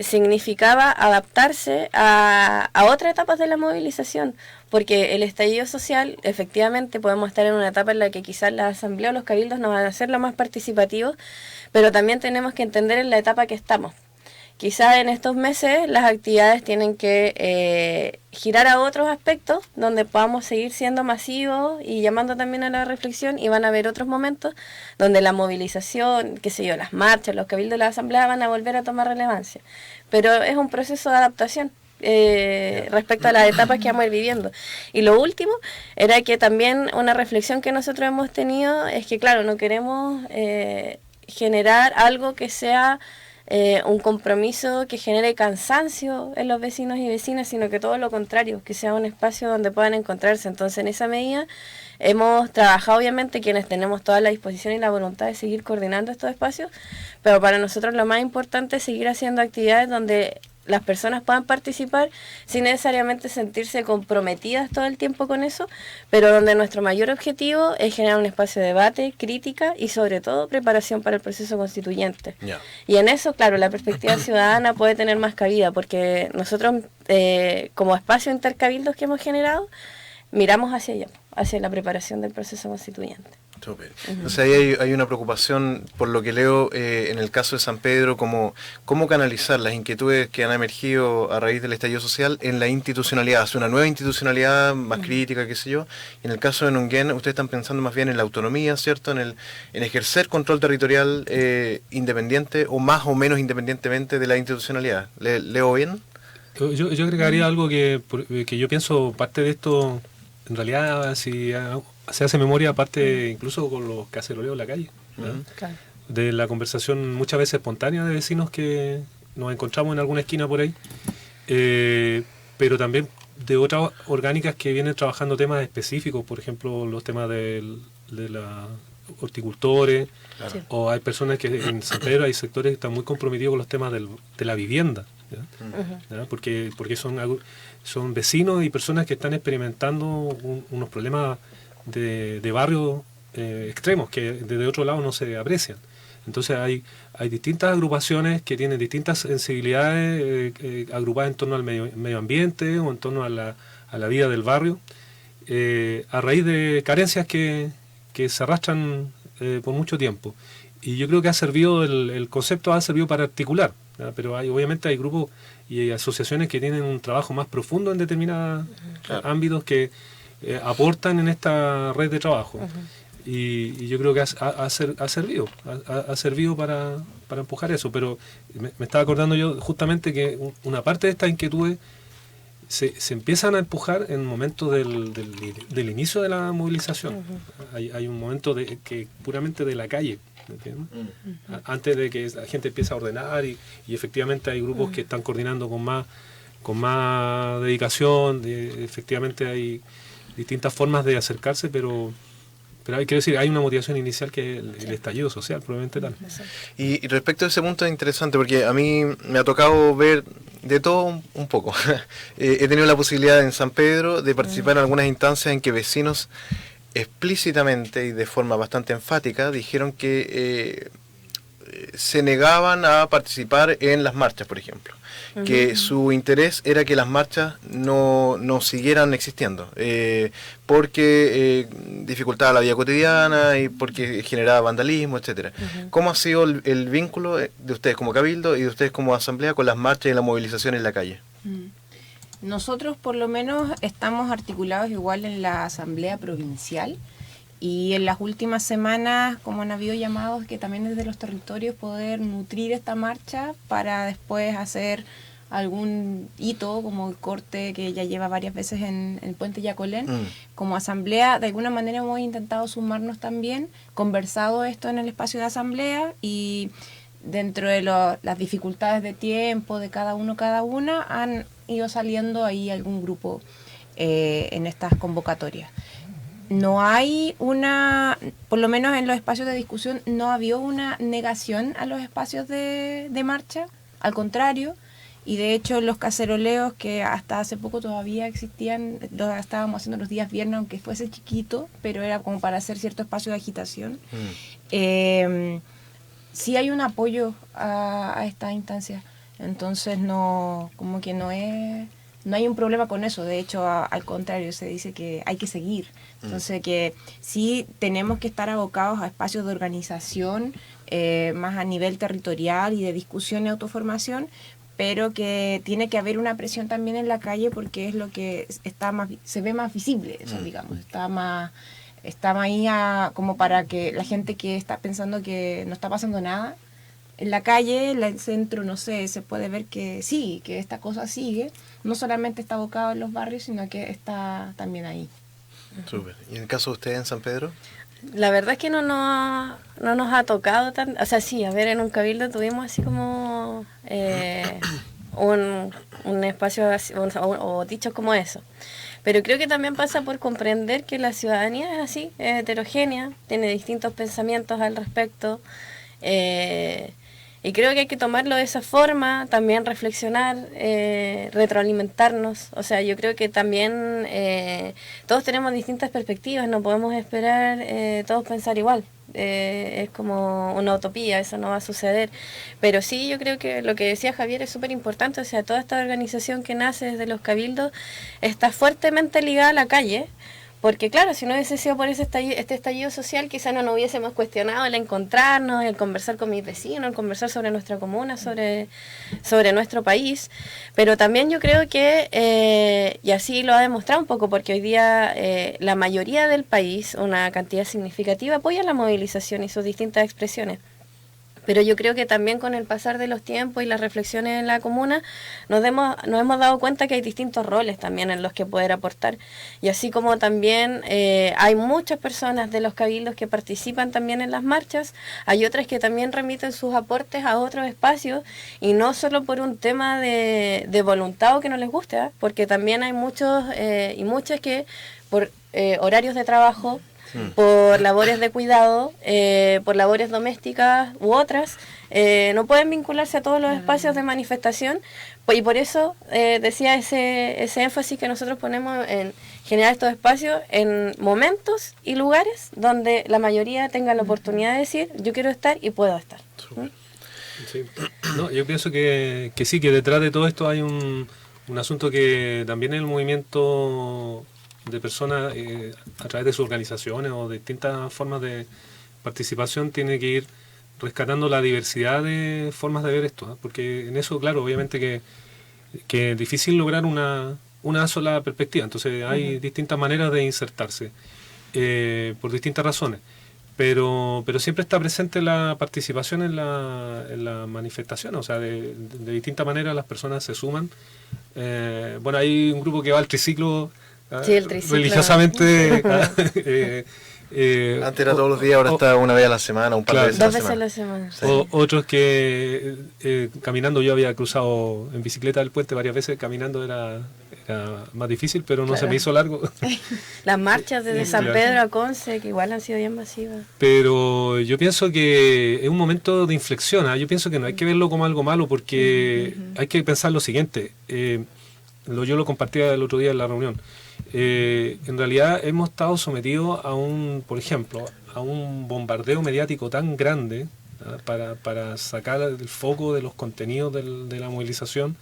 significaba adaptarse a otras etapas de la movilización, porque el estallido social, efectivamente, podemos estar en una etapa en la que quizás la asamblea o los cabildos no van a ser lo más participativos, pero también tenemos que entender en la etapa que estamos. Quizás en estos meses las actividades tienen que girar a otros aspectos donde podamos seguir siendo masivos y llamando también a la reflexión, y van a haber otros momentos donde la movilización, qué sé yo, las marchas, los cabildos de la asamblea van a volver a tomar relevancia. Pero es un proceso de adaptación respecto a las etapas que vamos a ir viviendo. Y lo último era que también una reflexión que nosotros hemos tenido es que, claro, no queremos generar algo que sea un compromiso que genere cansancio en los vecinos y vecinas, sino que todo lo contrario, que sea un espacio donde puedan encontrarse. Entonces, en esa medida hemos trabajado, obviamente, quienes tenemos toda la disposición y la voluntad de seguir coordinando estos espacios, pero para nosotros lo más importante es seguir haciendo actividades donde las personas puedan participar sin necesariamente sentirse comprometidas todo el tiempo con eso, pero donde nuestro mayor objetivo es generar un espacio de debate, crítica y sobre todo preparación para el proceso constituyente. Ya. Y en eso, claro, la perspectiva ciudadana puede tener más cabida, porque nosotros como espacio intercabildos que hemos generado, miramos hacia allá, hacia la preparación del proceso constituyente. Súper. Entonces ahí hay una preocupación, por lo que leo, en el caso de San Pedro, cómo canalizar las inquietudes que han emergido a raíz del estallido social en la institucionalidad, hacia una nueva institucionalidad más crítica, qué sé yo. Y en el caso de Nunguén, ustedes están pensando más bien en la autonomía, ¿cierto? En ejercer control territorial independiente o más o menos independientemente de la institucionalidad. ¿Leo bien? Yo agregaría algo que yo pienso, parte de esto, en realidad, si se hace memoria, parte incluso con los caceroleos en la calle, ¿no? Claro. De la conversación muchas veces espontánea de vecinos que nos encontramos en alguna esquina por ahí, pero también de otras orgánicas que vienen trabajando temas específicos, por ejemplo, los temas de los horticultores, Claro. Sí. o hay personas que en San Pedro hay sectores que están muy comprometidos con los temas de la vivienda, ¿ya? ¿Ya? Porque son vecinos y personas que están experimentando unos problemas de barrio extremos que desde otro lado no se aprecian. Entonces hay distintas agrupaciones que tienen distintas sensibilidades agrupadas en torno al medio ambiente o en torno a la vida del barrio, a raíz de carencias que se arrastran por mucho tiempo. Y yo creo que el concepto ha servido para articular, ¿ya? Pero obviamente hay grupos y asociaciones que tienen un trabajo más profundo en determinados ámbitos que aportan en esta red de trabajo. Y yo creo que ha servido para empujar eso. Pero me estaba acordando yo justamente que una parte de estas inquietudes se empiezan a empujar en el momento del inicio de la movilización. Hay un momento que puramente de la calle, ¿entiendes? Antes de que la gente empiece a ordenar y efectivamente hay grupos que están coordinando con más dedicación, efectivamente hay distintas formas de acercarse, pero hay que decir, hay una motivación inicial que es el estallido social, probablemente tal. Y respecto a ese punto es interesante porque a mí me ha tocado ver de todo un poco. He tenido la posibilidad en San Pedro de participar en algunas instancias en que vecinos explícitamente y de forma bastante enfática dijeron que se negaban a participar en las marchas, por ejemplo. Que su interés era que las marchas no siguieran existiendo, porque dificultaba la vida cotidiana y porque generaba vandalismo, etcétera. ¿Cómo ha sido el vínculo de ustedes como Cabildo y de ustedes como Asamblea con las marchas y la movilización en la calle? Nosotros por lo menos estamos articulados igual en la Asamblea Provincial y en las últimas semanas, como han habido llamados que también desde los territorios poder nutrir esta marcha para después hacer algún hito como el corte que ya lleva varias veces en el Puente Yacolén. Como asamblea, de alguna manera hemos intentado sumarnos también, conversado esto en el espacio de asamblea y dentro de las dificultades de tiempo de cada una, han ido saliendo ahí algún grupo en estas convocatorias. No hay por lo menos en los espacios de discusión, no había una negación a los espacios de marcha, al contrario, y de hecho los caceroleos que hasta hace poco todavía existían, los estábamos haciendo los días viernes, aunque fuese chiquito, pero era como para hacer cierto espacio de agitación. Sí hay un apoyo a esta instancia, entonces no hay un problema con eso, de hecho al contrario, se dice que hay que seguir, entonces que sí tenemos que estar abocados a espacios de organización más a nivel territorial y de discusión y autoformación, pero que tiene que haber una presión también en la calle porque es lo que se ve más visible, eso, digamos, está ahí como para que la gente que está pensando que no está pasando nada, en la calle, en el centro, no sé, se puede ver que sí, que esta cosa sigue, no solamente está abocado en los barrios, sino que está también ahí. Súper. ¿Y en el caso de ustedes en San Pedro? La verdad es que no nos ha tocado tan, o sea, sí, a ver, en un cabildo tuvimos así como un espacio así, o dichos como eso. Pero creo que también pasa por comprender que la ciudadanía es así, es heterogénea, tiene distintos pensamientos al respecto. Y creo que hay que tomarlo de esa forma, también reflexionar, retroalimentarnos. O sea, yo creo que también todos tenemos distintas perspectivas, no podemos esperar todos pensar igual. Es como una utopía, eso no va a suceder. Pero sí, yo creo que lo que decía Javier es súper importante. O sea, toda esta organización que nace desde los cabildos está fuertemente ligada a la calle. Porque claro, si no hubiese sido por este estallido social, quizás no nos hubiésemos cuestionado el encontrarnos, el conversar con mis vecinos, el conversar sobre nuestra comuna, sobre nuestro país. Pero también yo creo que, y así lo ha demostrado un poco, porque hoy día la mayoría del país, una cantidad significativa, apoya la movilización y sus distintas expresiones. Pero yo creo que también con el pasar de los tiempos y las reflexiones en la comuna nos hemos dado cuenta que hay distintos roles también en los que poder aportar. Y así como también hay muchas personas de los cabildos que participan también en las marchas, hay otras que también remiten sus aportes a otros espacios, y no solo por un tema de voluntad o que no les guste, ¿eh? Porque también hay muchos y muchas que por horarios de trabajo, por labores de cuidado, por labores domésticas u otras, no pueden vincularse a todos los espacios de manifestación, y por eso decía ese énfasis que nosotros ponemos en generar estos espacios en momentos y lugares donde la mayoría tenga la oportunidad de decir yo quiero estar y puedo estar. Sí. No, yo pienso que sí, que detrás de todo esto hay un asunto que también el movimiento de personas a través de sus organizaciones o de distintas formas de participación tiene que ir rescatando la diversidad de formas de ver esto, ¿eh? Porque en eso, claro, obviamente que es difícil lograr una sola perspectiva, entonces hay distintas maneras de insertarse por distintas razones, pero siempre está presente la participación en la manifestación, o sea, de distintas maneras las personas se suman. Bueno, hay un grupo que va al triciclo. Sí, el triciclo. Religiosamente. Antes era todos los días, ahora está una vez a la semana, un par de veces Dos veces a la semana. Sí. Otros que caminando, yo había cruzado en bicicleta el puente varias veces, caminando era más difícil, pero no se me hizo largo. Las marchas desde San Pedro a Conce, que igual han sido bien masivas. Pero yo pienso que es un momento de inflexión, ¿eh? Yo pienso que no hay que verlo como algo malo, porque hay que pensar lo siguiente. Yo lo compartía el otro día en la reunión. En realidad hemos estado sometidos por ejemplo, a un bombardeo mediático tan grande, ¿no? para sacar el foco de los contenidos de la movilización,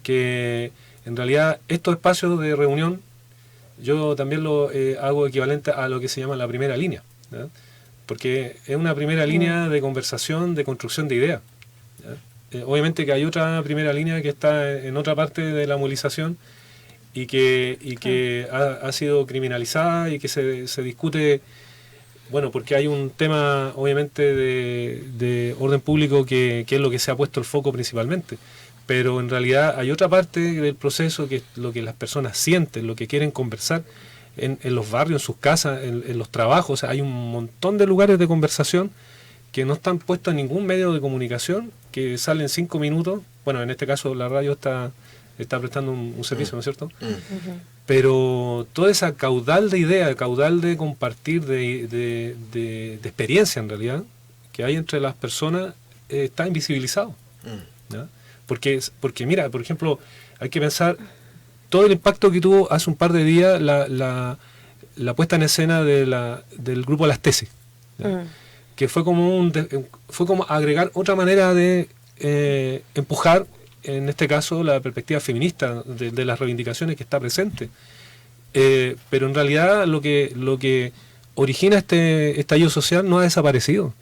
que en realidad estos espacios de reunión yo también lo hago equivalente a lo que se llama la primera línea, ¿no? Porque es una primera línea de conversación, de construcción de ideas, ¿no? Obviamente que hay otra primera línea que está en otra parte de la movilización y que ha sido criminalizada y que se discute, bueno, porque hay un tema obviamente de orden público que es lo que se ha puesto el foco principalmente, pero en realidad hay otra parte del proceso que es lo que las personas sienten, lo que quieren conversar en los barrios, en sus casas, en los trabajos. O sea, hay un montón de lugares de conversación que no están puestos en ningún medio de comunicación, que salen 5 minutos, bueno, en este caso la radio está prestando un servicio, ¿no es cierto? Pero toda esa caudal de ideas, caudal de compartir, de experiencia en realidad, que hay entre las personas, está invisibilizado, ¿ya? Porque mira, por ejemplo, hay que pensar todo el impacto que tuvo hace un par de días la puesta en escena del grupo Las Tesis, que fue como agregar otra manera de empujar, en este caso, la perspectiva feminista de las reivindicaciones que está presente. Pero en realidad lo que origina este estallido social no ha desaparecido,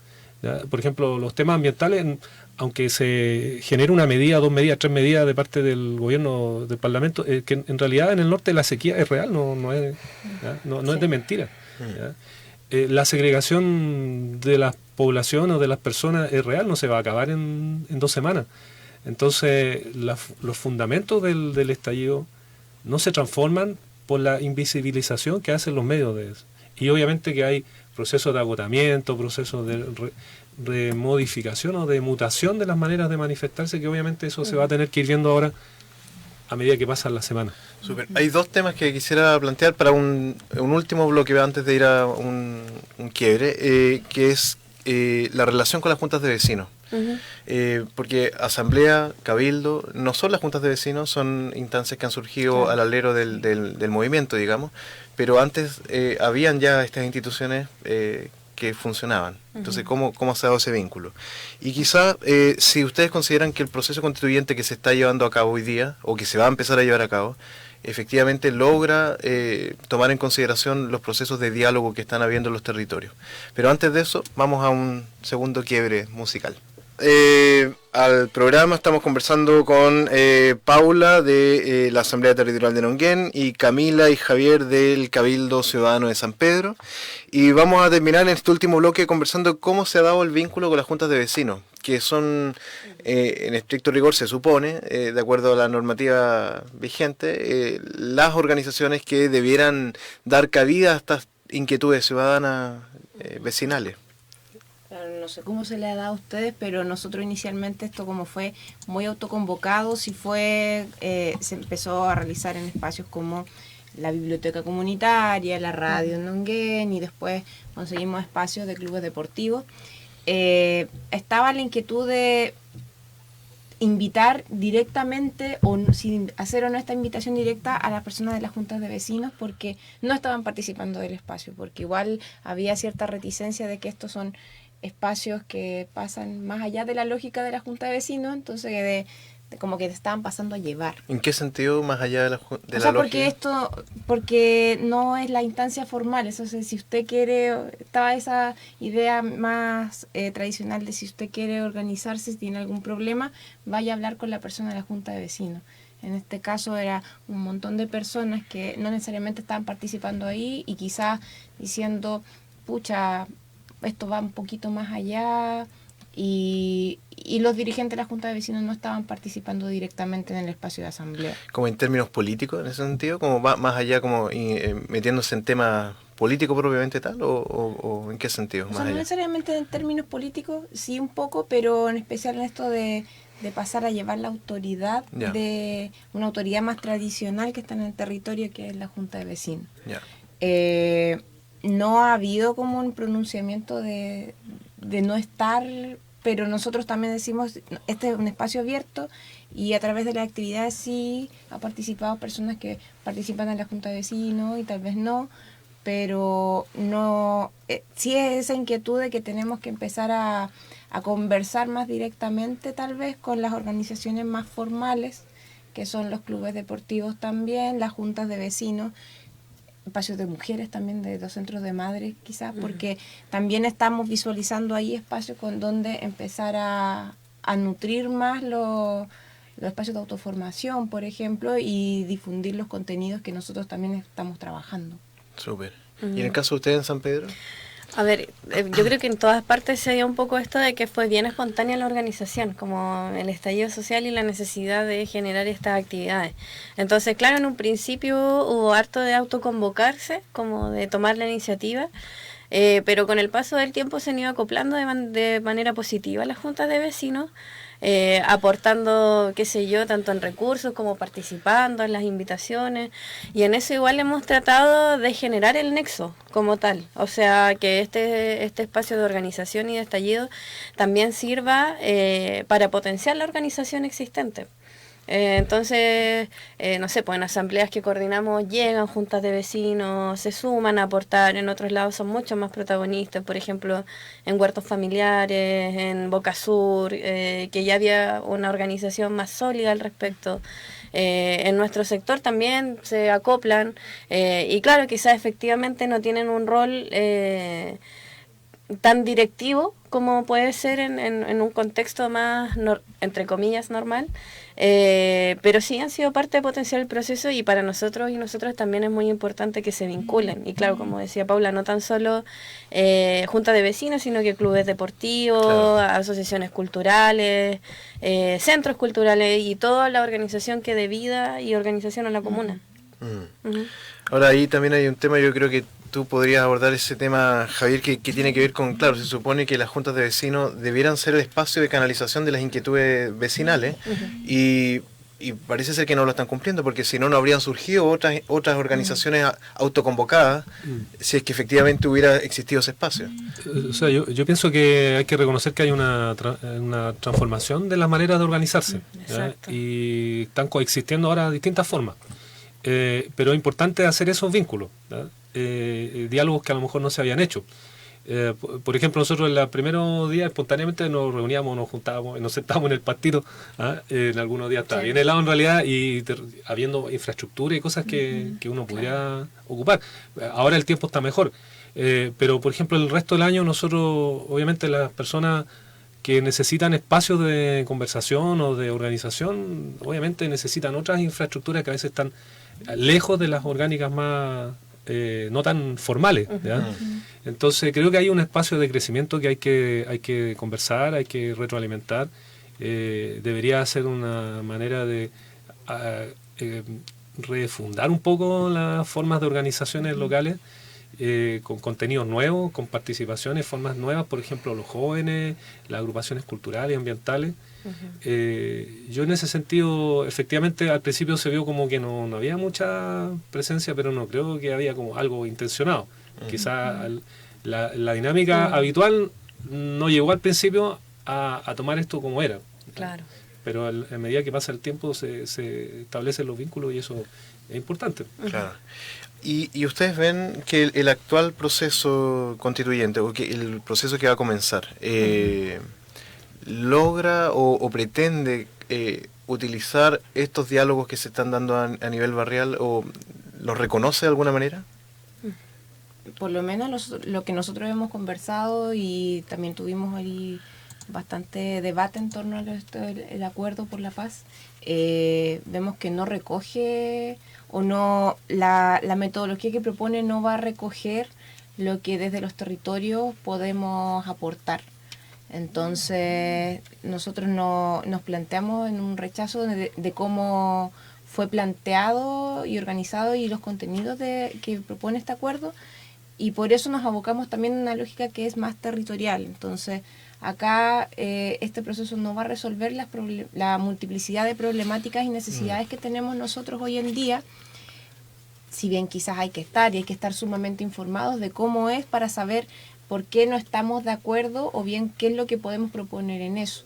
¿ya? Por ejemplo, los temas ambientales, aunque se genere una medida, 2 medidas, 3 medidas de parte del gobierno, del Parlamento, que en realidad en el norte la sequía es real, no es de mentira, ¿ya? La segregación de la población o de las personas es real, no se va a acabar en 2 semanas. Entonces, los fundamentos del estallido no se transforman por la invisibilización que hacen los medios de eso. Y obviamente que hay procesos de agotamiento, procesos de modificación o de mutación de las maneras de manifestarse, que obviamente eso se va a tener que ir viendo ahora a medida que pasan las semanas. Super. Hay 2 temas que quisiera plantear para un último bloque antes de ir a un quiebre, que es la relación con las juntas de vecinos. Porque asamblea, cabildo, no son las juntas de vecinos, son instancias que han surgido al alero del movimiento, digamos, pero antes habían ya estas instituciones que funcionaban. Entonces, ¿cómo se ha dado ese vínculo? Y quizá, si ustedes consideran que el proceso constituyente que se está llevando a cabo hoy día, o que se va a empezar a llevar a cabo, efectivamente logra tomar en consideración los procesos de diálogo que están habiendo en los territorios. Pero antes de eso, vamos a un segundo quiebre musical. Al programa estamos conversando con Paula de la Asamblea Territorial de Nonguén y Camila y Javier del Cabildo Ciudadano de San Pedro, y vamos a terminar en este último bloque conversando cómo se ha dado el vínculo con las juntas de vecinos, que son, en estricto rigor se supone, de acuerdo a la normativa vigente, las organizaciones que debieran dar cabida a estas inquietudes ciudadanas vecinales. No sé cómo se le ha dado a ustedes, pero nosotros inicialmente esto como fue muy autoconvocado, se empezó a realizar en espacios como la biblioteca comunitaria, la radio en Nonguén, y después conseguimos espacios de clubes deportivos. Estaba la inquietud de invitar directamente o sin hacer o no esta invitación directa a las personas de las juntas de vecinos, porque no estaban participando del espacio, porque igual había cierta reticencia de que estos son espacios que pasan más allá de la lógica de la junta de vecinos, entonces de como que te estaban pasando a llevar. ¿En qué sentido más allá de la lógica? Porque no es la instancia formal, eso es, si usted quiere, estaba esa idea más tradicional de si usted quiere organizarse, si tiene algún problema, vaya a hablar con la persona de la junta de vecinos. En este caso era un montón de personas que no necesariamente estaban participando ahí y quizás diciendo, pucha, esto va un poquito más allá, y los dirigentes de la Junta de Vecinos no estaban participando directamente en el espacio de asamblea. ¿Como en términos políticos en ese sentido? ¿Como va más allá, como metiéndose en temas políticos propiamente tal? ¿O en qué sentido? O sea, no necesariamente en términos políticos, sí un poco, pero en especial en esto de pasar a llevar la autoridad, de una autoridad más tradicional que está en el territorio, que es la Junta de Vecinos. No ha habido como un pronunciamiento de no estar, pero nosotros también decimos, este es un espacio abierto y a través de las actividades sí ha participado personas que participan en la Junta de Vecinos y tal vez no, pero no, sí es esa inquietud de que tenemos que empezar a conversar más directamente tal vez con las organizaciones más formales, que son los clubes deportivos también, las juntas de vecinos, espacios de mujeres también, de los centros de madres quizás, porque también estamos visualizando ahí espacios con donde empezar a nutrir más los espacios de autoformación, por ejemplo, y difundir los contenidos que nosotros también estamos trabajando. Súper. ¿Y en el caso de ustedes en San Pedro? A ver, yo creo que en todas partes se dio un poco esto de que fue bien espontánea la organización, como el estallido social y la necesidad de generar estas actividades. Entonces, claro, en un principio hubo harto de autoconvocarse, como de tomar la iniciativa, pero con el paso del tiempo se han ido acoplando de manera positiva a las juntas de vecinos, aportando, qué sé yo, tanto en recursos como participando en las invitaciones, y en eso igual hemos tratado de generar el nexo como tal, o sea, que este espacio de organización y de estallido también sirva para potenciar la organización existente. Entonces, no sé, pues en asambleas que coordinamos llegan juntas de vecinos, se suman a aportar, en otros lados son mucho más protagonistas, por ejemplo, en huertos familiares, en Boca Sur, que ya había una organización más sólida al respecto. En nuestro sector también se acoplan, y claro, quizás efectivamente no tienen un rol tan directivo como puede ser en un contexto más, entre comillas, normal, pero sí han sido parte de potenciar el proceso, y para nosotros y nosotras también es muy importante que se vinculen. Y claro, como decía Paula, no tan solo junta de vecinos, sino que clubes deportivos, claro, asociaciones culturales, centros culturales y toda la organización que dé vida y organización a la comuna. Ahora ahí también hay un tema, yo creo que tú podrías abordar ese tema, Javier, que tiene que ver con, claro, se supone que las juntas de vecinos debieran ser el espacio de canalización de las inquietudes vecinales, y y parece ser que no lo están cumpliendo, porque si no, no habrían surgido otras organizaciones autoconvocadas si es que efectivamente hubiera existido ese espacio. O sea, yo pienso que hay que reconocer que hay una transformación de las maneras de organizarse, ¿ya? Y están coexistiendo ahora distintas formas. Pero es importante hacer esos vínculos, ¿ya? Diálogos que a lo mejor no se habían hecho. Por ejemplo, nosotros en los primeros días espontáneamente nos reuníamos, nos juntábamos, nos sentábamos en el pastito, en algunos días estaba bien helado en realidad, y habiendo infraestructura y cosas que uno podría ocupar. Ahora el tiempo está mejor, pero por ejemplo el resto del año nosotros, obviamente las personas que necesitan espacios de conversación o de organización, obviamente necesitan otras infraestructuras que a veces están lejos de las orgánicas más no tan formales, ¿ya? Entonces creo que hay un espacio de crecimiento que hay que conversar, hay que retroalimentar. Debería ser una manera de refundar un poco las formas de organizaciones locales, con contenidos nuevos, con participaciones, formas nuevas, por ejemplo los jóvenes, las agrupaciones culturales y ambientales. Yo en ese sentido, efectivamente al principio se vio como que no había mucha presencia, pero no creo que había como algo intencionado. Quizá la dinámica habitual no llegó al principio a tomar esto como era. Claro. Pero a medida que pasa el tiempo se establecen los vínculos y eso es importante. Claro. ¿Y ustedes ven que el actual proceso constituyente, o que el proceso que va a comenzar, logra o pretende utilizar estos diálogos que se están dando a nivel barrial, o los reconoce de alguna manera? Por lo menos lo que nosotros hemos conversado, y también tuvimos ahí bastante debate en torno a el acuerdo por la paz, vemos que no recoge, o no, la metodología que propone no va a recoger lo que desde los territorios podemos aportar. Entonces nosotros nos planteamos en un rechazo de cómo fue planteado y organizado y los contenidos que propone este acuerdo, y por eso nos abocamos también a una lógica que es más territorial. Entonces acá este proceso no va a resolver la multiplicidad de problemáticas y necesidades que tenemos nosotros hoy en día, si bien quizás hay que estar sumamente informados de cómo es, para saber por qué no estamos de acuerdo, o bien qué es lo que podemos proponer en eso.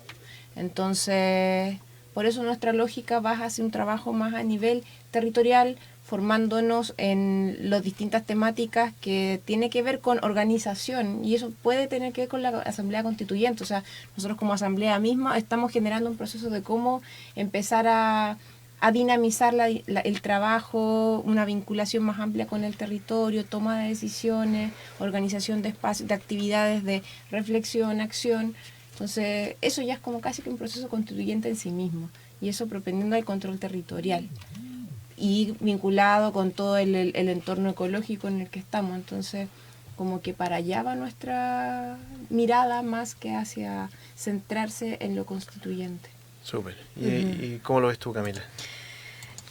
Entonces, por eso nuestra lógica va hacia un trabajo más a nivel territorial, formándonos en las distintas temáticas que tiene que ver con organización, y eso puede tener que ver con la Asamblea Constituyente. O sea, nosotros como Asamblea misma estamos generando un proceso de cómo empezar a dinamizar el trabajo, una vinculación más amplia con el territorio, toma de decisiones, organización de espacios, de actividades de reflexión, acción. Entonces, eso ya es como casi que un proceso constituyente en sí mismo, y eso propendiendo al control territorial y vinculado con todo el entorno ecológico en el que estamos. Entonces, como que para allá va nuestra mirada, más que hacia centrarse en lo constituyente. Súper. ¿Y cómo lo ves tú, Camila?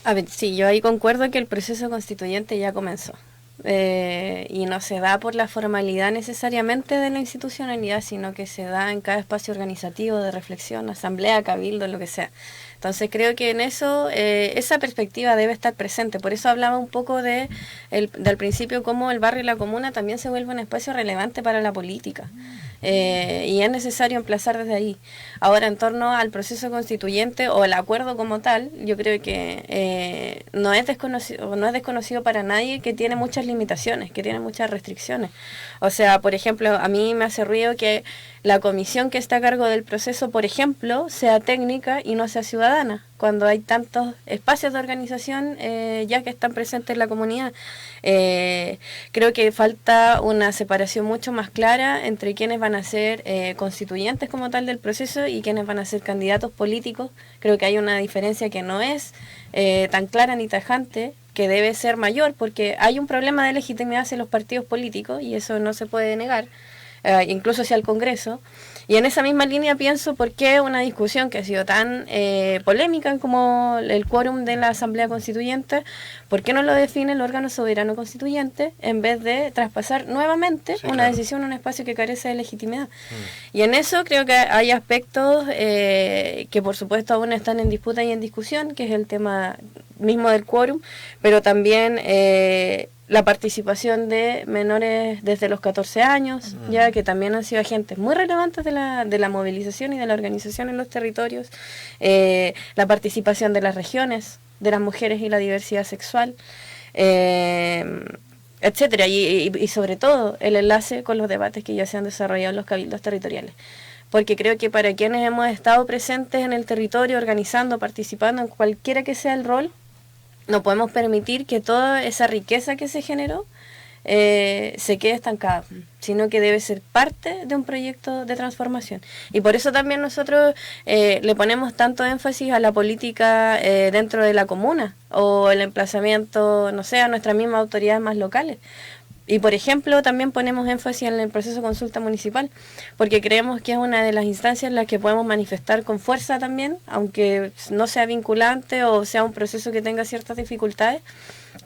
A ver, sí, yo ahí concuerdo que el proceso constituyente ya comenzó. Y no se da por la formalidad necesariamente de la institucionalidad, sino que se da en cada espacio organizativo de reflexión, asamblea, cabildo, lo que sea. Entonces creo que en eso esa perspectiva debe estar presente. Por eso hablaba un poco del principio cómo el barrio y la comuna también se vuelve un espacio relevante para la política. Y es necesario emplazar desde ahí. Ahora, en torno al proceso constituyente o el acuerdo como tal, yo creo que no es desconocido para nadie que tiene muchas limitaciones, que tiene muchas restricciones. O sea, por ejemplo, a mí me hace ruido que la comisión que está a cargo del proceso, por ejemplo, sea técnica y no sea ciudadana, cuando hay tantos espacios de organización ya que están presentes en la comunidad. Creo que falta una separación mucho más clara entre quienes van a ser constituyentes como tal del proceso y quienes van a ser candidatos políticos. Creo que hay una diferencia que no es tan clara ni tajante, que debe ser mayor, porque hay un problema de legitimidad hacia los partidos políticos y eso no se puede negar, incluso hacia el Congreso. Y en esa misma línea pienso por qué una discusión que ha sido tan polémica como el quórum de la Asamblea Constituyente, ¿por qué no lo define el órgano soberano constituyente en vez de traspasar nuevamente una decisión a un espacio que carece de legitimidad? Y en eso creo que hay aspectos que por supuesto aún están en disputa y en discusión, que es el tema mismo del quórum, pero también la participación de menores desde los 14 años, ya que también han sido agentes muy relevantes de la movilización y de la organización en los territorios, la participación de las regiones, de las mujeres y la diversidad sexual, etcétera, y sobre todo el enlace con los debates que ya se han desarrollado en los cabildos territoriales. Porque creo que para quienes hemos estado presentes en el territorio, organizando, participando en cualquiera que sea el rol, no podemos permitir que toda esa riqueza que se generó se quede estancada, sino que debe ser parte de un proyecto de transformación. Y por eso también nosotros le ponemos tanto énfasis a la política dentro de la comuna, o el emplazamiento, no sé, a nuestras mismas autoridades más locales. Y por ejemplo, también ponemos énfasis en el proceso de consulta municipal, porque creemos que es una de las instancias en las que podemos manifestar con fuerza también, aunque no sea vinculante o sea un proceso que tenga ciertas dificultades.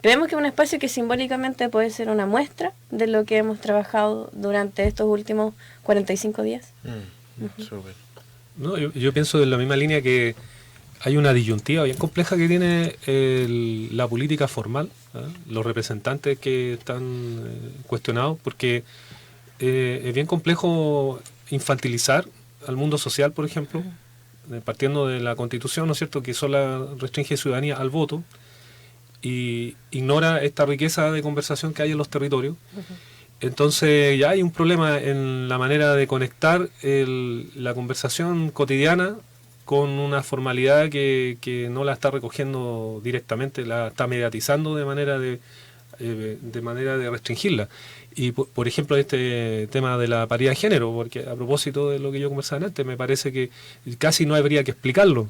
Creemos que es un espacio que simbólicamente puede ser una muestra de lo que hemos trabajado durante estos últimos 45 días. Súper. No, yo pienso en la misma línea que hay una disyuntiva bien compleja que tiene la política formal, los representantes que están cuestionados, porque es bien complejo infantilizar al mundo social, por ejemplo, partiendo de la Constitución, ¿no es cierto?, que solo restringe ciudadanía al voto y ignora esta riqueza de conversación que hay en los territorios. Entonces ya hay un problema en la manera de conectar la conversación cotidiana con una formalidad que no la está recogiendo directamente, la está mediatizando de manera de restringirla. Y por ejemplo este tema de la paridad de género, porque a propósito de lo que yo conversaba antes, me parece que casi no habría que explicarlo,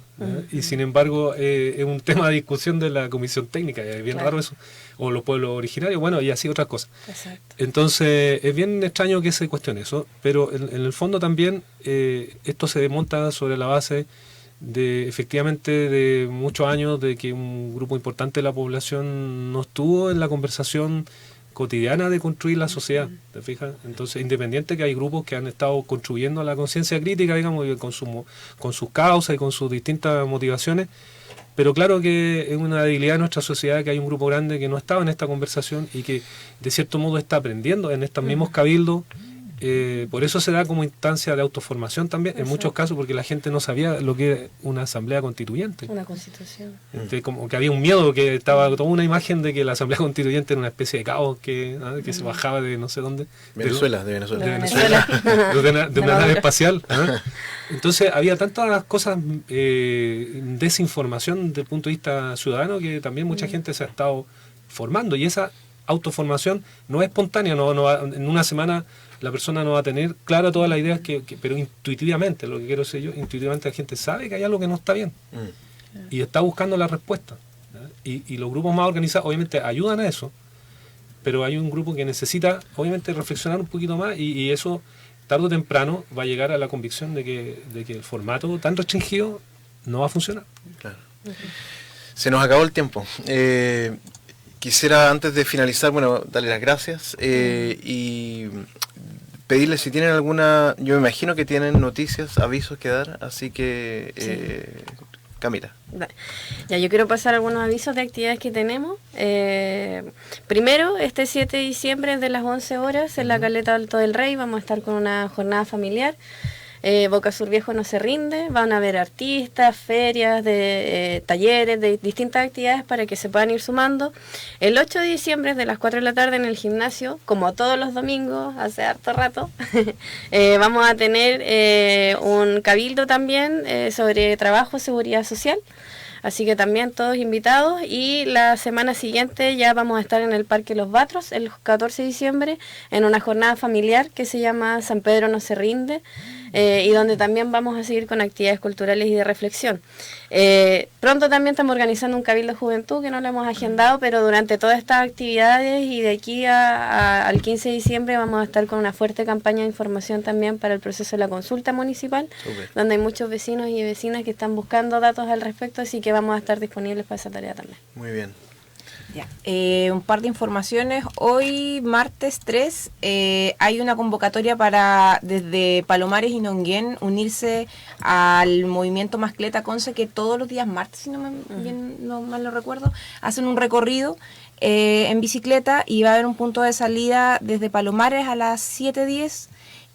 y sin embargo es un tema de discusión de la comisión técnica, es bien raro eso, o los pueblos originarios, bueno, y así otras cosas. Exacto. Entonces es bien extraño que se cuestione eso, pero en el fondo también esto se desmonta sobre la base de efectivamente de muchos años de que un grupo importante de la población no estuvo en la conversación cotidiana de construir la sociedad, ¿te fijas? Entonces, independiente que hay grupos que han estado contribuyendo a la conciencia crítica, digamos, con sus causas y con sus distintas motivaciones, pero claro que es una debilidad de nuestra sociedad que hay un grupo grande que no estaba en esta conversación y que de cierto modo está aprendiendo en estos mismos cabildos. Por eso se da como instancia de autoformación también, en muchos casos, porque la gente no sabía lo que era una asamblea constituyente. Una constitución. Como que había un miedo, que estaba toda una imagen de que la asamblea constituyente era una especie de caos que se bajaba de no sé dónde. De Venezuela. de una nave espacial. Entonces había tantas cosas, desinformación desde el punto de vista ciudadano, que también mucha gente se ha estado formando, y esa autoformación no es espontánea, no en una semana la persona no va a tener clara todas las ideas, pero intuitivamente, lo que quiero decir yo, intuitivamente la gente sabe que hay algo que no está bien y está buscando la respuesta. Y los grupos más organizados obviamente ayudan a eso, pero hay un grupo que necesita obviamente reflexionar un poquito más, y eso tarde o temprano va a llegar a la convicción de que el formato tan restringido no va a funcionar. Claro. Se nos acabó el tiempo. Quisiera, antes de finalizar, darle las gracias y pedirles si tienen alguna, yo me imagino que tienen noticias, avisos que dar, así que Camila. Ya, yo quiero pasar algunos avisos de actividades que tenemos. Primero, este 7 de diciembre desde las 11 horas en la Caleta Alto del Rey vamos a estar con una jornada familiar. Boca Sur Viejo no se rinde, van a haber artistas, ferias, talleres, de distintas actividades para que se puedan ir sumando. El 8 de diciembre de las 4 de la tarde en el gimnasio, como todos los domingos, hace harto rato, vamos a tener un cabildo también sobre trabajo, seguridad social. Así que también todos invitados, y la semana siguiente ya vamos a estar en el Parque Los Batros, el 14 de diciembre, en una jornada familiar que se llama San Pedro no se rinde, y donde también vamos a seguir con actividades culturales y de reflexión. Pronto también estamos organizando un cabildo de juventud que no lo hemos agendado, pero durante todas estas actividades y de aquí al 15 de diciembre vamos a estar con una fuerte campaña de información también para el proceso de la consulta municipal, donde hay muchos vecinos y vecinas que están buscando datos al respecto, así que vamos a estar disponibles para esa tarea también. Muy bien. Ya. Un par de informaciones. Hoy, martes 3, hay una convocatoria para desde Palomares y Nonguén unirse al movimiento Mascleta Conce, que todos los días martes, si no mal lo recuerdo, hacen un recorrido en bicicleta, y va a haber un punto de salida desde Palomares a las 7:10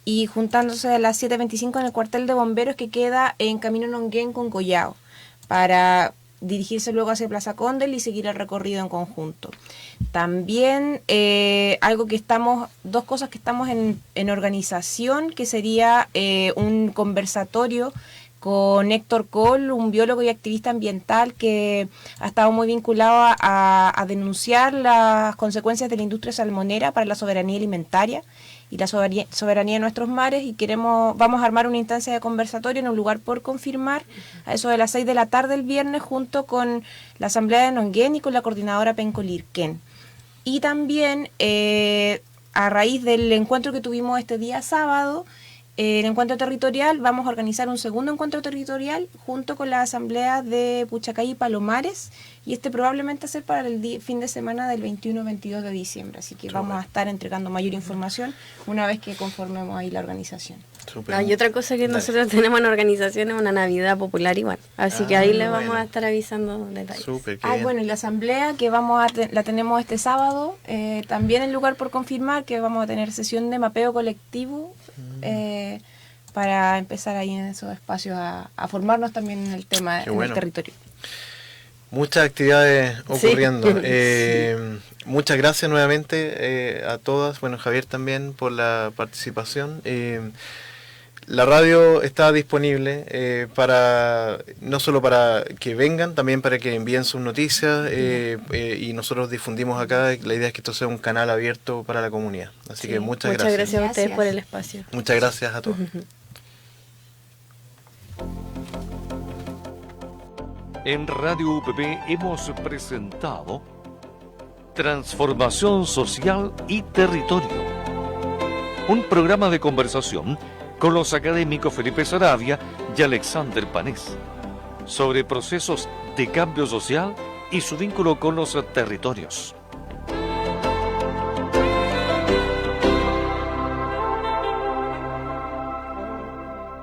y juntándose a las 7:25 en el cuartel de bomberos que queda en Camino Nonguén con Collao, para dirigirse luego hacia Plaza Condel y seguir el recorrido en conjunto. También dos cosas que estamos en organización, que sería un conversatorio con Héctor Coll, un biólogo y activista ambiental que ha estado muy vinculado a denunciar las consecuencias de la industria salmonera para la soberanía alimentaria y la soberanía de nuestros mares, y vamos a armar una instancia de conversatorio en un lugar por confirmar a eso de las 6 de la tarde el viernes, junto con la Asamblea de Nonguén y con la coordinadora Pencolirquén. Y también a raíz del encuentro que tuvimos este día sábado, el encuentro territorial, vamos a organizar un segundo encuentro territorial junto con la asamblea de Puchacay y Palomares, y probablemente ser para el fin de semana del 21-22 de diciembre, así que vamos a estar entregando mayor información una vez que conformemos ahí la organización. Y otra cosa que nosotros tenemos en organización es una Navidad popular igual, así que ahí les vamos a estar avisando detalles. Bueno, y la asamblea que la tenemos este sábado, también el lugar por confirmar, que vamos a tener sesión de mapeo colectivo para empezar ahí en esos espacios a formarnos también en el tema del territorio. Muchas actividades ocurriendo. Muchas gracias nuevamente a todas. Bueno, Javier también por la participación. La radio está disponible no solo para que vengan, también para que envíen sus noticias y nosotros difundimos acá. La idea es que esto sea un canal abierto para la comunidad. Así que muchas gracias. Muchas gracias a ustedes por el espacio. Muchas gracias a todos. En Radio UPP hemos presentado Transformación Social y Territorio, un programa de conversación con los académicos Felipe Saravia y Alexander Panés sobre procesos de cambio social y su vínculo con los territorios.